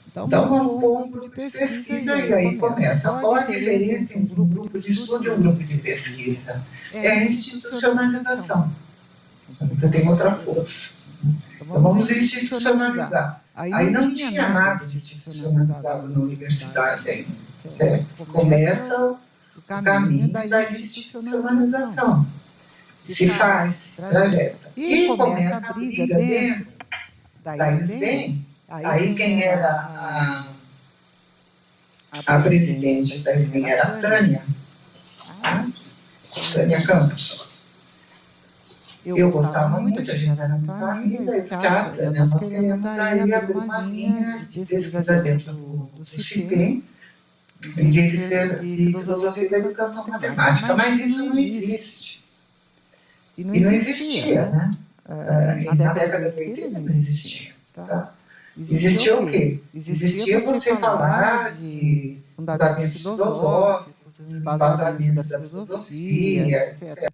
Então, vamos pôr um grupo de pesquisa e aí começa. Qual a diferença entre um grupo de estudo e um grupo de pesquisa? É a institucionalização. Você tem outra força. Então, vamos institucionalizar. Aí não tinha nada institucionalizado na universidade ainda. Começa o caminho da institucionalização. Se faz trajeto. E começa a briga dentro da SBEM. Aí quem era a presidente da SBEM era a Tânia. Tânia Campos. Eu gostava muito, a gente era muito amiga, e nós queremos aí abrir uma linha de pesquisa dentro do CIPEM, de filosofia da educação matemática, mas isso não existe. E não existia, né? Na década de 80 não existia. Tá? Existia o quê? Existia você falar de fundamentos filosóficos, embasamento da filosofia, etc.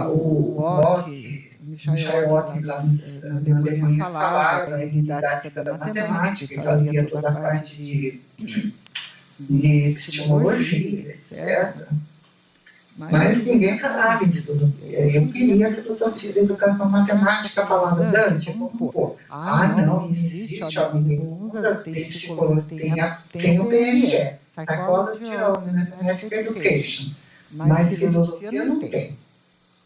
O Locke, Michael Locke lá na Alemanha falava em didática da matemática, que fazia toda a parte de epistemologia, etc. Mas ninguém falava em filosofia. Eu queria filosofia da educação matemática, falava, Dante, vamos pôr. Não existe, alguém usa, tem psicologia, tem o PNE, Psychology of Mathematical Education, mas filosofia não tem.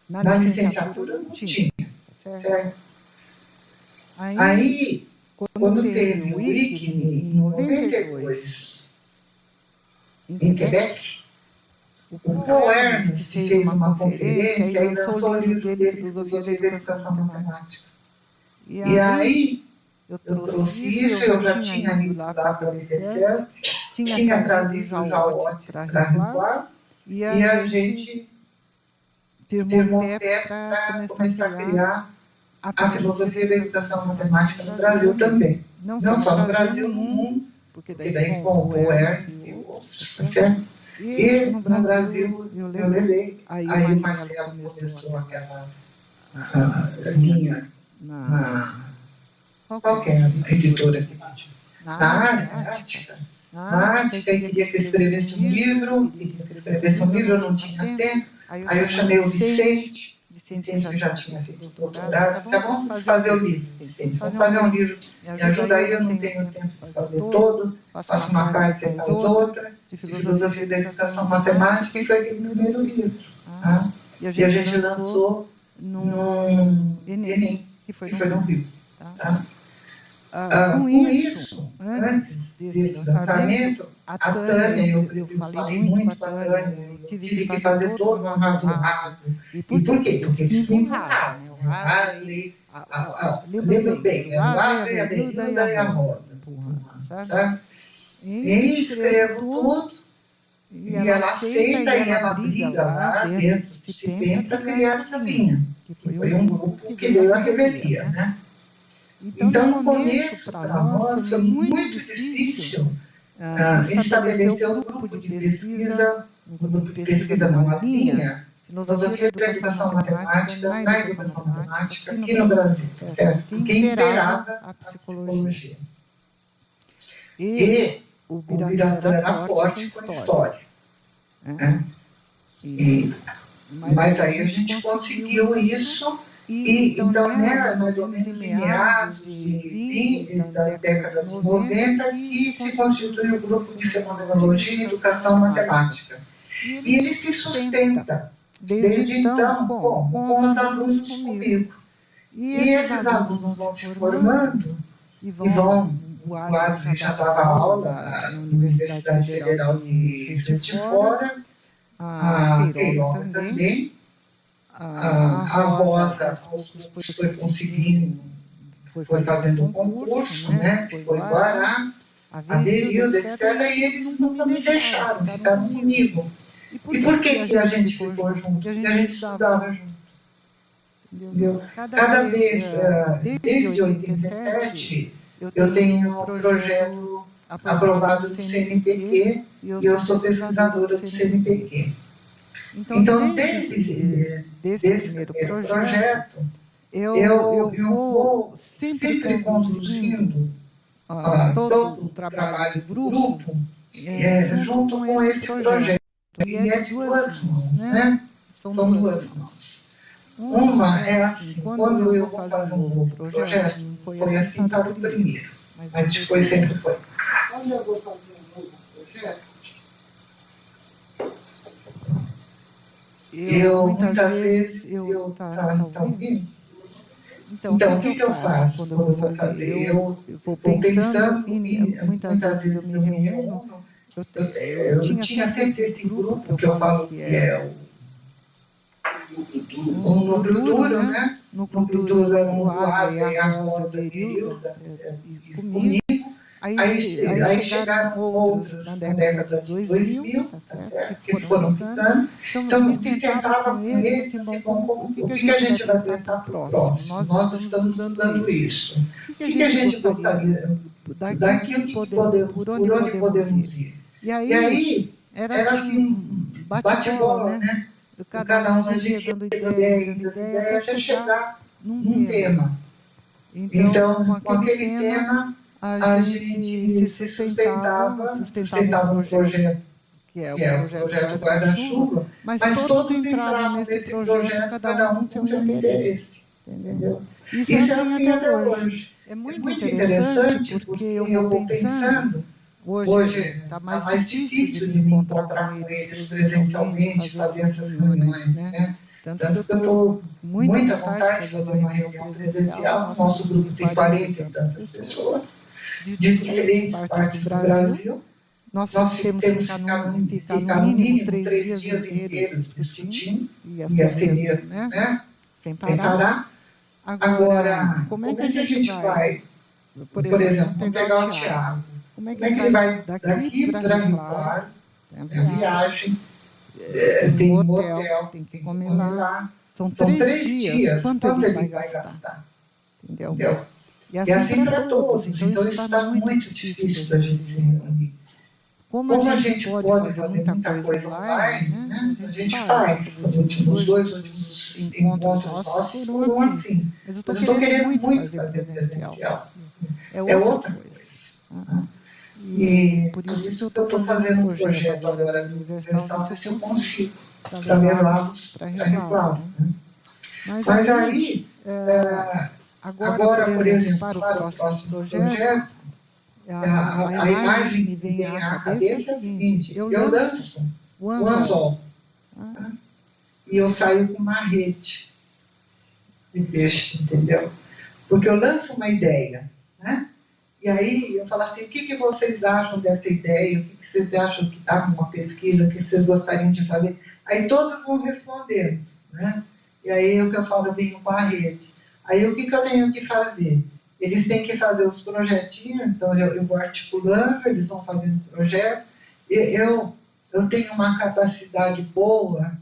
Na licenciatura não tinha, tá certo? Aí, quando teve o ICME em 92, em Quebec, o Paul Ernst fez uma conferência e lançou o livro dele, Filosofia da Educação Matemática. E aí eu trouxe isso, eu já tinha ido lá para a PDCF, tinha trazido já o OT para Rio Claro, e a gente firmou o pé para começar a criar a filosofia da educação matemática no Brasil também. Não só no Brasil, no mundo, porque daí com o Ernst e outros, tá certo? E no Brasil eu levei. Aí o Marcelo começou aquela linha qual que é a editora aqui? Na Ática. Na Ática, e queria que escrevesse um livro, eu não tinha tempo. Aí eu chamei o Vicente que já tinha feito doutorado, vamos fazer o livro, Vicente, vamos fazer um livro, me ajuda aí, eu não tenho tempo de fazer todo, faço uma parte, você faz outra, de filosofia da educação matemática, e foi aquele primeiro livro. E a gente lançou no Enem, que foi no Rio. Com isso, antes desse lançamento, a Tânia, eu falei muito com a Tânia, eu tive que fazer todo um razoado. E por quê? Porque eles me empurraram, né? O Hasley, lembro bem, o Hasley, a Verilda e a Rosa, sabe? E escrevo tudo, e ela aceita e ela briga lá dentro do CIPEM para criar essa linha, que foi um grupo que veio a revelia, né? Então, no começo, para nós, foi muito difícil estabelecer um grupo de pesquisa, numa linha, filosofia da educação matemática, na educação matemática, aqui no Brasil, certo? Que imperava a psicologia. E o Biratã era forte com a história. Mas aí a gente conseguiu isso. Então, mais ou menos em meados de 20, da década de 90, que se constitui o grupo de fenomenologia e educação matemática. E ele se sustenta, desde então, com os alunos comigo. E esses alunos vão se formando e vão. O Adler já dava aula na Universidade Federal de Juiz de Fora, a Queiroga também. A Rosa, aos poucos, foi conseguindo, foi fazendo um concurso, né? Foi Guará, a Verilda, etc. E eles nunca me deixaram, ficaram comigo. E por que a gente ficou junto? Porque a gente estudava junto. Entendeu? Cada vez, desde 87, eu tenho um projeto aprovado do CNPq e eu sou pesquisadora do CNPq. Então, desse primeiro projeto, eu vou sempre conduzindo todo o trabalho do grupo junto com esse projeto. E é de duas mãos, né? São duas mãos. Uma é assim, quando eu vou fazer um novo projeto, não foi assim para o primeiro, mas sempre foi. Quando eu vou fazer um novo projeto, muitas vezes tá ouvindo? Então, o que eu faço quando eu vou fazer? Eu vou pensando, muitas vezes eu me reúno, eu tinha sempre esse grupo que eu falo que é o núcleo duro, né? Núcleo duro, o Adler, a Rosa, a Verilda, e comigo. Aí chegaram outros na década de 2000, tá certo? Que foram ficando. Então, me sentava com eles, assim, bom, o que a gente vai pensar para o próximo? Nós estamos estudando isso. O que a gente gostaria daqui, por onde podemos ir? E aí, era assim, um bate-bola, né? Cada um a gente ia dando ideia, até chegar num tema. Então, com aquele tema, a gente se sustentava um projeto, que é o projeto Guarda-Chuva, mas todos entravam nesse projeto, cada um com seu interesse, entendeu? Isso é assim até hoje. É muito interessante, porque eu vou pensando, hoje está mais difícil de me encontrar com eles presencialmente, fazer as reuniões, né? Tanto que eu estou com muita vontade de fazer uma reunião presencial. Nosso grupo tem 40 e tantas pessoas, de diferentes partes do Brasil. Nós temos que ficar no mínimo 3 dias inteiros discutindo, e assim mesmo, né? Sem parar. Agora, como é que a gente vai, por exemplo, vamos pegar o Tiago, como é que ele vai daqui para Rio Claro, tem a viagem, tem um hotel, tem que comer lá, são 3 dias, quanto ele vai gastar, entendeu? E assim para todos, então isso está muito difícil da gente se reunir. Como a gente pode fazer muita coisa online, né? A gente faz. Os dois últimos encontros nossos foram assim. Mas eu estou querendo muito fazer presencial. É outra coisa. Tá? E por isso que eu estou fazendo um projeto agora do Universal, ver se eu consigo para levá-los para Rio Claro. Né? Mas aí, agora, por exemplo, para o próximo projeto, a imagem que me vem à cabeça é a seguinte: eu lanço o anzol, tá? E eu saio com uma rede de peixe, entendeu? Porque eu lanço uma ideia, né? E aí eu falo assim: o que vocês acham dessa ideia? O que vocês acham que está numa pesquisa, que vocês gostariam de fazer? Aí todos vão respondendo, né? E aí o que eu falo, eu venho com a rede. Aí o que eu tenho que fazer? Eles têm que fazer os projetinhos, então eu vou articulando, eles vão fazendo projeto. Eu tenho uma capacidade boa,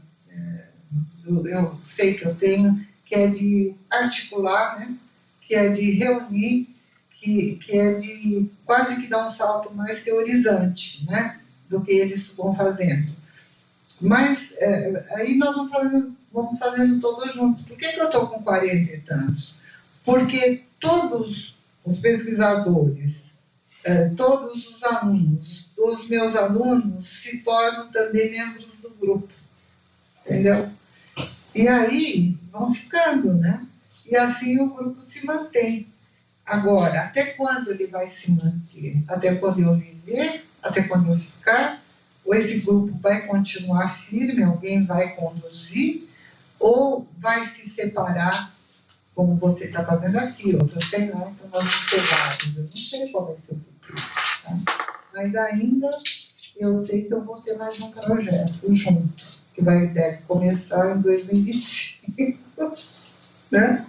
eu sei que eu tenho, que é de articular, né? Que é de reunir, que é de quase que dar um salto mais teorizante, né? Do que eles vão fazendo. Mas aí nós vamos fazendo todos juntos. Por que eu estou com 40 e tantos? Porque todos os pesquisadores, todos os alunos, os meus alunos se tornam também membros do grupo, entendeu? E aí vão ficando, né? E assim o grupo se mantém. Agora, até quando ele vai se manter? Até quando eu viver? Até quando eu ficar? Ou esse grupo vai continuar firme, alguém vai conduzir? Ou vai se separar, como você está fazendo aqui, outros tem lá, então nós vamos ter vários. Eu não sei qual vai ser o futuro, tá? Mas ainda eu sei que eu vou ter mais um projeto junto, que deve começar em 2025, né?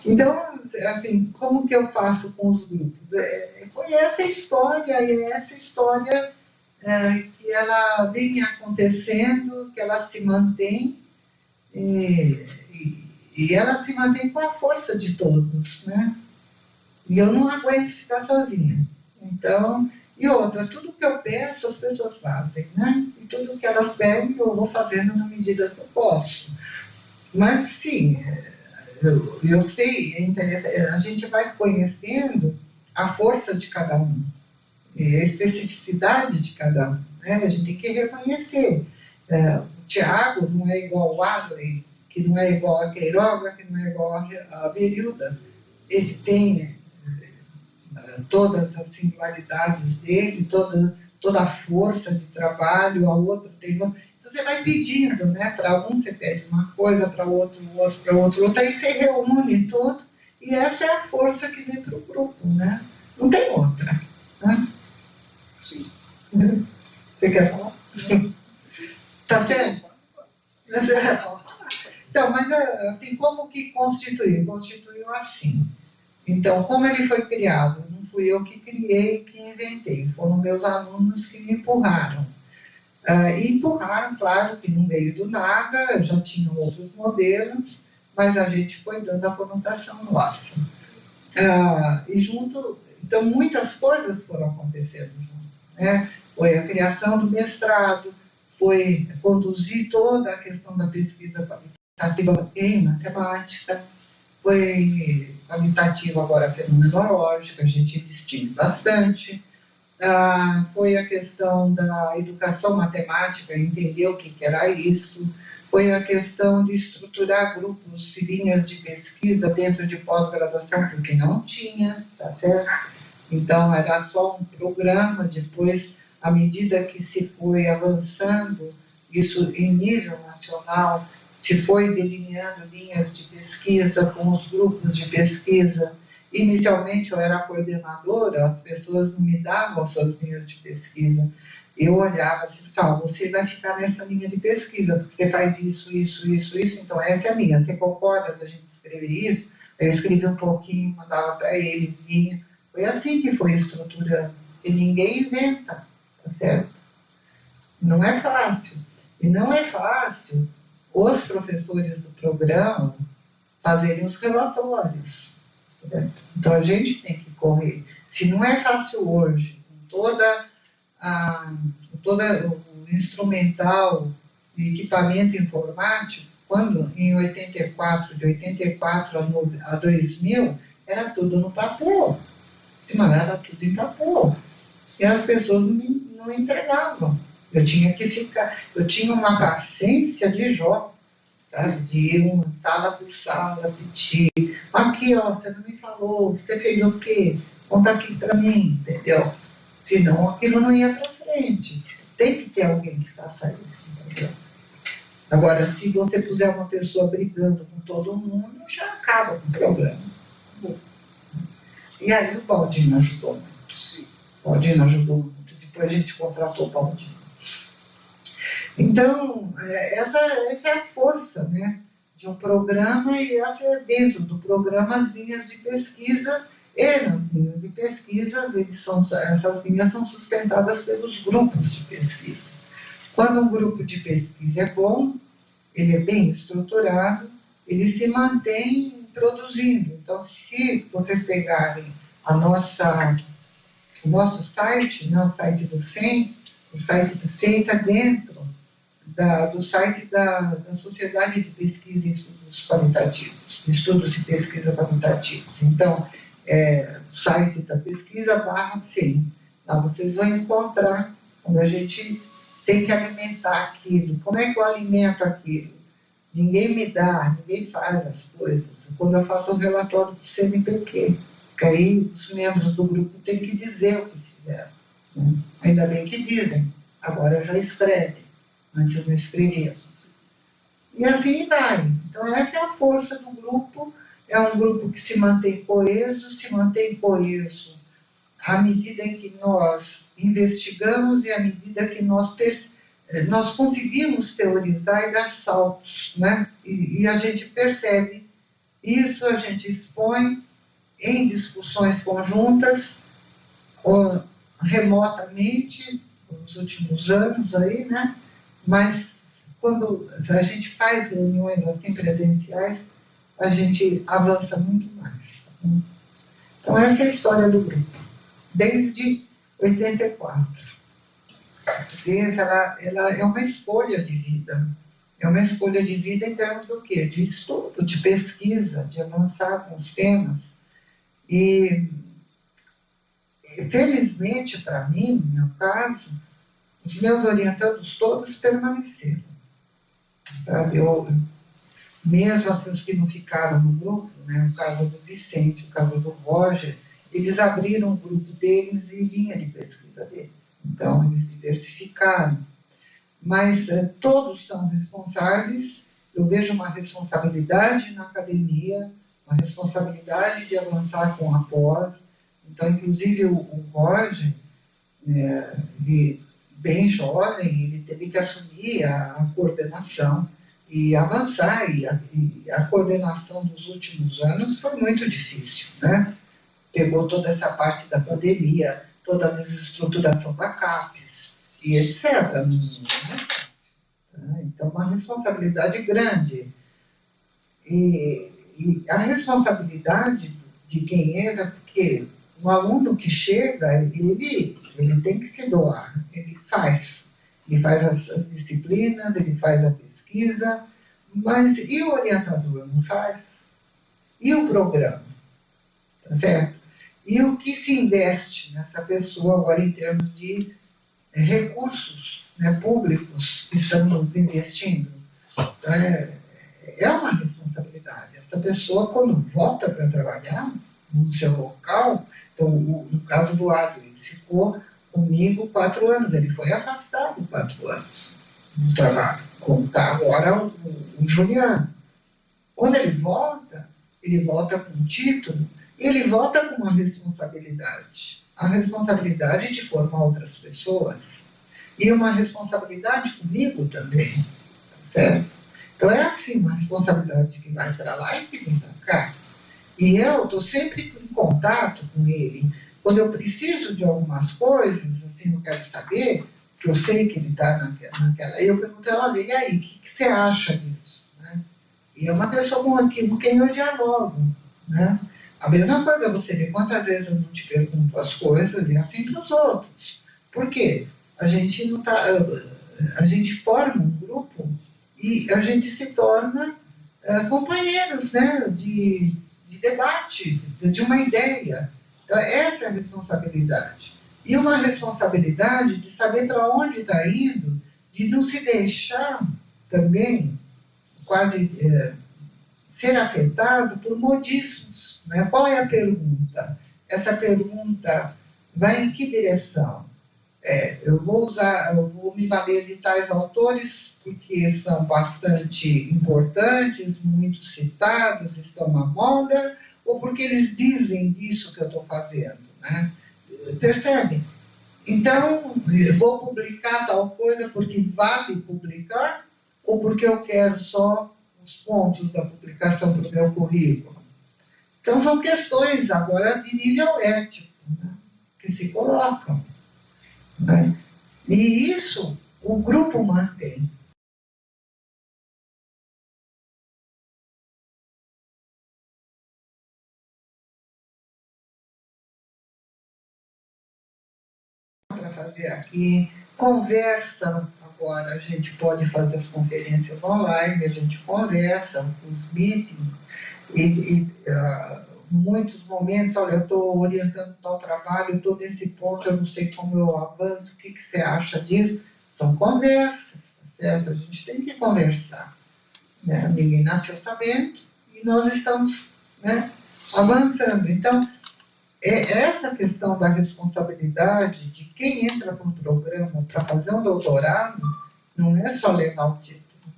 Então, assim, como que eu faço com os grupos? Foi essa história, e é essa história que ela vem acontecendo, que ela se mantém, e ela se mantém com a força de todos, né? E eu não aguento ficar sozinha. Então, e outra, tudo que eu peço, as pessoas fazem, né? E tudo que elas pedem, eu vou fazendo na medida que eu posso. Mas, sim, eu sei, é interessante, a gente vai conhecendo a força de cada um, a especificidade de cada um, né? A gente tem que reconhecer. O Tiago não é igual ao Adley, que não é igual a Queiroga, que não é igual a Berilda. Ele tem todas as singularidades dele, toda a força de trabalho, a outra tem... Então você vai pedindo, né? Para um você pede uma coisa, para outro, para outro, aí você reúne tudo, e essa é a força que vem para o grupo, né? Não tem outra, né? Sim. Você quer falar? Tá certo? Então, mas assim, como que constituiu? Constituiu assim. Então, como ele foi criado? Não fui eu que criei, que inventei. Foram meus alunos que me empurraram. E empurraram, claro, que não veio do nada, já tinham outros modelos, mas a gente foi dando a conotação nossa. E junto, então, muitas coisas foram acontecendo junto, né? Foi a criação do mestrado, foi conduzir toda a questão da pesquisa qualitativa em matemática, foi qualitativa agora fenomenológica, a gente distingue bastante. Foi a questão da educação matemática, entender o que era isso. Foi a questão de estruturar grupos e linhas de pesquisa dentro de pós-graduação, porque não tinha, tá certo? Então, era só um programa. Depois, à medida que se foi avançando, isso em nível nacional, se foi delineando linhas de pesquisa com os grupos de pesquisa. Inicialmente eu era coordenadora, as pessoas não me davam suas linhas de pesquisa. Eu olhava assim, você vai ficar nessa linha de pesquisa, porque você faz isso, então essa é a minha, você concorda da gente escrever isso, eu escrevia um pouquinho, mandava para ele, vinha. Foi assim que foi estruturando. E ninguém inventa, tá certo? Não é fácil. E não é fácil os professores do programa fazerem os relatórios. Certo? Então a gente tem que correr. Se não é fácil hoje, com todo o instrumental e equipamento informático, quando em 84, de 84 a 2000, era tudo no papel. Se mandava tudo em papel. E as pessoas não entregavam. Eu tinha uma paciência de Jó, sabe? De ir uma sala por sala, pedir. Aqui, ó, você não me falou, você fez o quê? Conta aqui para mim, entendeu? Senão aquilo não ia para frente. Tem que ter alguém que faça isso, entendeu? Agora, se você puser uma pessoa brigando com todo mundo, já acaba com o programa. E aí o Baldino ajudou muito. Sim. O Baldino ajudou muito. Depois a gente contratou o Baldino. Então, essa é a força, né, de um programa, e essa é dentro do programa as linhas de pesquisa. E nas linhas de pesquisa, essas linhas são sustentadas pelos grupos de pesquisa. Quando um grupo de pesquisa é bom, ele é bem estruturado, ele se mantém produzindo. Então, se vocês pegarem o nosso site, né, o site do FEM, o site do FEM está dentro do site da Sociedade de Pesquisa e Estudos Qualitativos, Estudos e Pesquisa Qualitativos. Então, o site da pesquisa /FEM. Lá vocês vão encontrar quando a gente tem que alimentar aquilo. Como é que eu alimento aquilo? Ninguém me dá, ninguém faz as coisas. Quando eu faço um relatório do CNPq, que aí os membros do grupo têm que dizer o que fizeram. Né? Ainda bem que dizem, agora já escrevem, antes não escreviam. E assim vai. Então essa é a força do grupo, é um grupo que se mantém coeso à medida em que nós investigamos e à medida que nós conseguimos teorizar e dar saltos, né? E a gente percebe isso, a gente expõe em discussões conjuntas, ou remotamente, nos últimos anos aí, né? Mas quando a gente faz reuniões assim presenciais, a gente avança muito mais. Então essa é a história do grupo, desde 84. Ela é uma escolha de vida. É uma escolha de vida em termos do quê? De estudo, de pesquisa, de avançar com os temas. E, felizmente para mim, no meu caso, os meus orientandos todos permaneceram. Sabe? Mesmo assim, os que não ficaram no grupo, né, o caso do Vicente, o caso do Roger, eles abriram o grupo deles e linha de pesquisa deles. Então, eles diversificaram. Mas todos são responsáveis. Eu vejo uma responsabilidade na academia, uma responsabilidade de avançar com a pós. Então, inclusive, o Roger, ele, bem jovem, ele teve que assumir a coordenação e avançar. E a coordenação dos últimos anos foi muito difícil, né? Pegou toda essa parte da pandemia, toda a desestruturação da CAPES, e etc. Não é fácil. Então, uma responsabilidade grande. E a responsabilidade de quem entra, porque um aluno que chega, ele tem que se doar, ele faz as disciplinas, ele faz a pesquisa, mas e o orientador não faz? E o programa? Tá certo? E o que se investe nessa pessoa agora em termos de recursos, né, públicos que estamos investindo? É uma responsabilidade. Essa pessoa, quando volta para trabalhar no seu local, então, no caso do Adler, ele ficou comigo 4 anos, ele foi afastado 4 anos do trabalho, como está agora o Juliano. Quando ele volta com um título, ele volta com uma responsabilidade. A responsabilidade de formar outras pessoas. E uma responsabilidade comigo também. Certo? Então é assim, uma responsabilidade que vai para lá e que vem para cá. E eu estou sempre em contato com ele. Quando eu preciso de algumas coisas, assim, eu quero saber, que eu sei que ele está naquela... Eu pergunto, olha, e aí, o que você acha disso? Né? E é uma pessoa com quem eu dialogo. Né? A mesma coisa, você vê quantas vezes eu não te pergunto as coisas e assim para os outros. Por quê? A gente não tá, a gente forma um grupo e a gente se torna companheiros, né, de debate, de uma ideia. Então, essa é a responsabilidade. E uma responsabilidade de saber para onde está indo, de não se deixar também quase ser afetado por modismos. Né? Qual é a pergunta? Essa pergunta vai em que direção? Eu vou me valer de tais autores porque são bastante importantes, muito citados, estão na moda, ou porque eles dizem disso que eu estou fazendo, né? Percebe? Então, eu vou publicar tal coisa porque vale publicar, ou porque eu quero só os pontos da publicação do meu currículo? Então, são questões agora de nível ético, né, que se colocam. Né? E isso o grupo mantém. Para fazer aqui, conversa agora, a gente pode fazer as conferências online, a gente conversa, os meetings, muitos momentos, olha, eu estou orientando tal trabalho, eu estou nesse ponto, eu não sei como eu avanço, o que você acha disso? São conversas, tá certo? A gente tem que conversar. Né? Ninguém nasceu sabendo e nós estamos, né, avançando. Então, essa questão da responsabilidade de quem entra para um programa para fazer um doutorado não é só levar o título.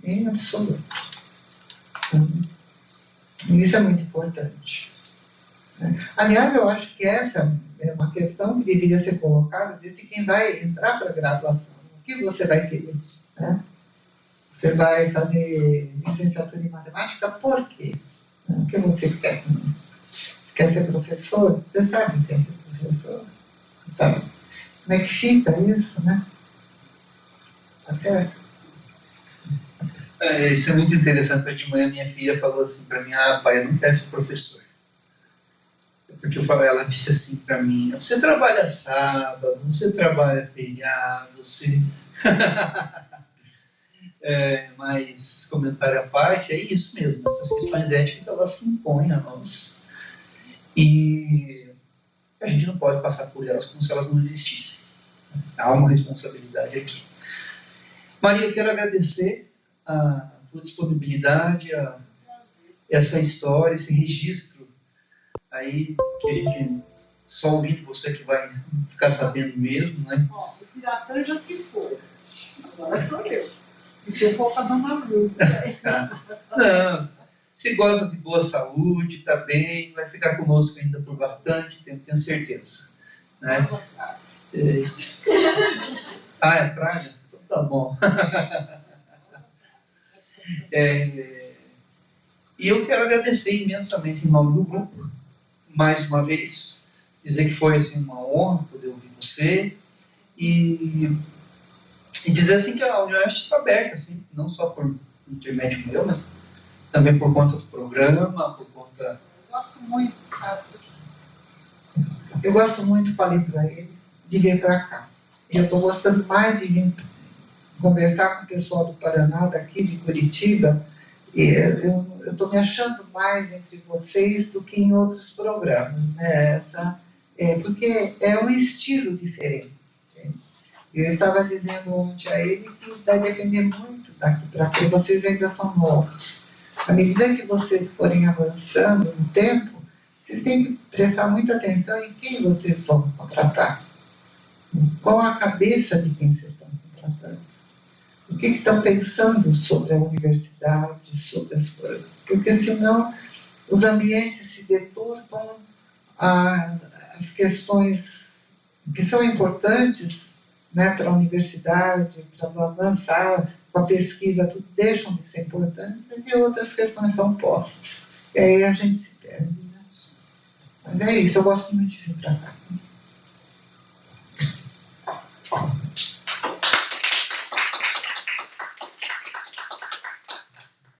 Em absoluto. E isso é muito importante. Aliás, eu acho que essa é uma questão que deveria ser colocada de quem vai entrar para a graduação. O que você vai querer? Né? Você vai fazer licenciatura em matemática por quê? O que você quer? Quer ser professor? Você sabe que quer ser professor? Sabe? Como é que fica isso, né? Tá certo? Isso é muito interessante. Hoje de manhã minha filha falou assim para mim, pai, eu não quero ser professor. Porque ela disse assim para mim, você trabalha sábado, você trabalha feriado, você... mas comentário à parte, é isso mesmo, essas questões éticas elas se impõem a nós e a gente não pode passar por elas como se elas não existissem. Há uma responsabilidade aqui. Maria, eu quero agradecer a tua disponibilidade, essa história, esse registro aí que a gente só ouvindo você que vai ficar sabendo mesmo, né? O Piratã já se foi, agora sou eu. E eu vou fazer uma luta. Não, você gosta de boa saúde, está bem, vai ficar conosco ainda por bastante tempo, tenho certeza. Né? É praga? Então tá bom. E eu quero agradecer imensamente em nome do grupo, mais uma vez, dizer que foi assim, uma honra poder ouvir você e dizer assim que a Unioeste está aberta, assim, não só por intermédio meu, mas também por conta do programa, por conta... Eu gosto muito, sabe? Eu gosto muito, falei para ele, de vir para cá. E eu estou gostando mais de vir conversar com o pessoal do Paraná, daqui de Curitiba, e eu estou me achando mais entre vocês do que em outros programas, né? Porque é um estilo diferente. Eu estava dizendo ontem a ele que vai depender muito daqui para frente, vocês ainda são novos. À medida que vocês forem avançando no tempo, vocês têm que prestar muita atenção em quem vocês vão contratar. Qual a cabeça de quem vocês estão contratando. O que estão pensando sobre a universidade, sobre as coisas. Porque senão os ambientes se deturpam, as questões que são importantes, né, para a universidade, para avançar, com a pesquisa, tudo deixam de ser importantes e outras questões são postas. E aí a gente se perde. Né? Mas é isso, eu gosto muito de vir para cá.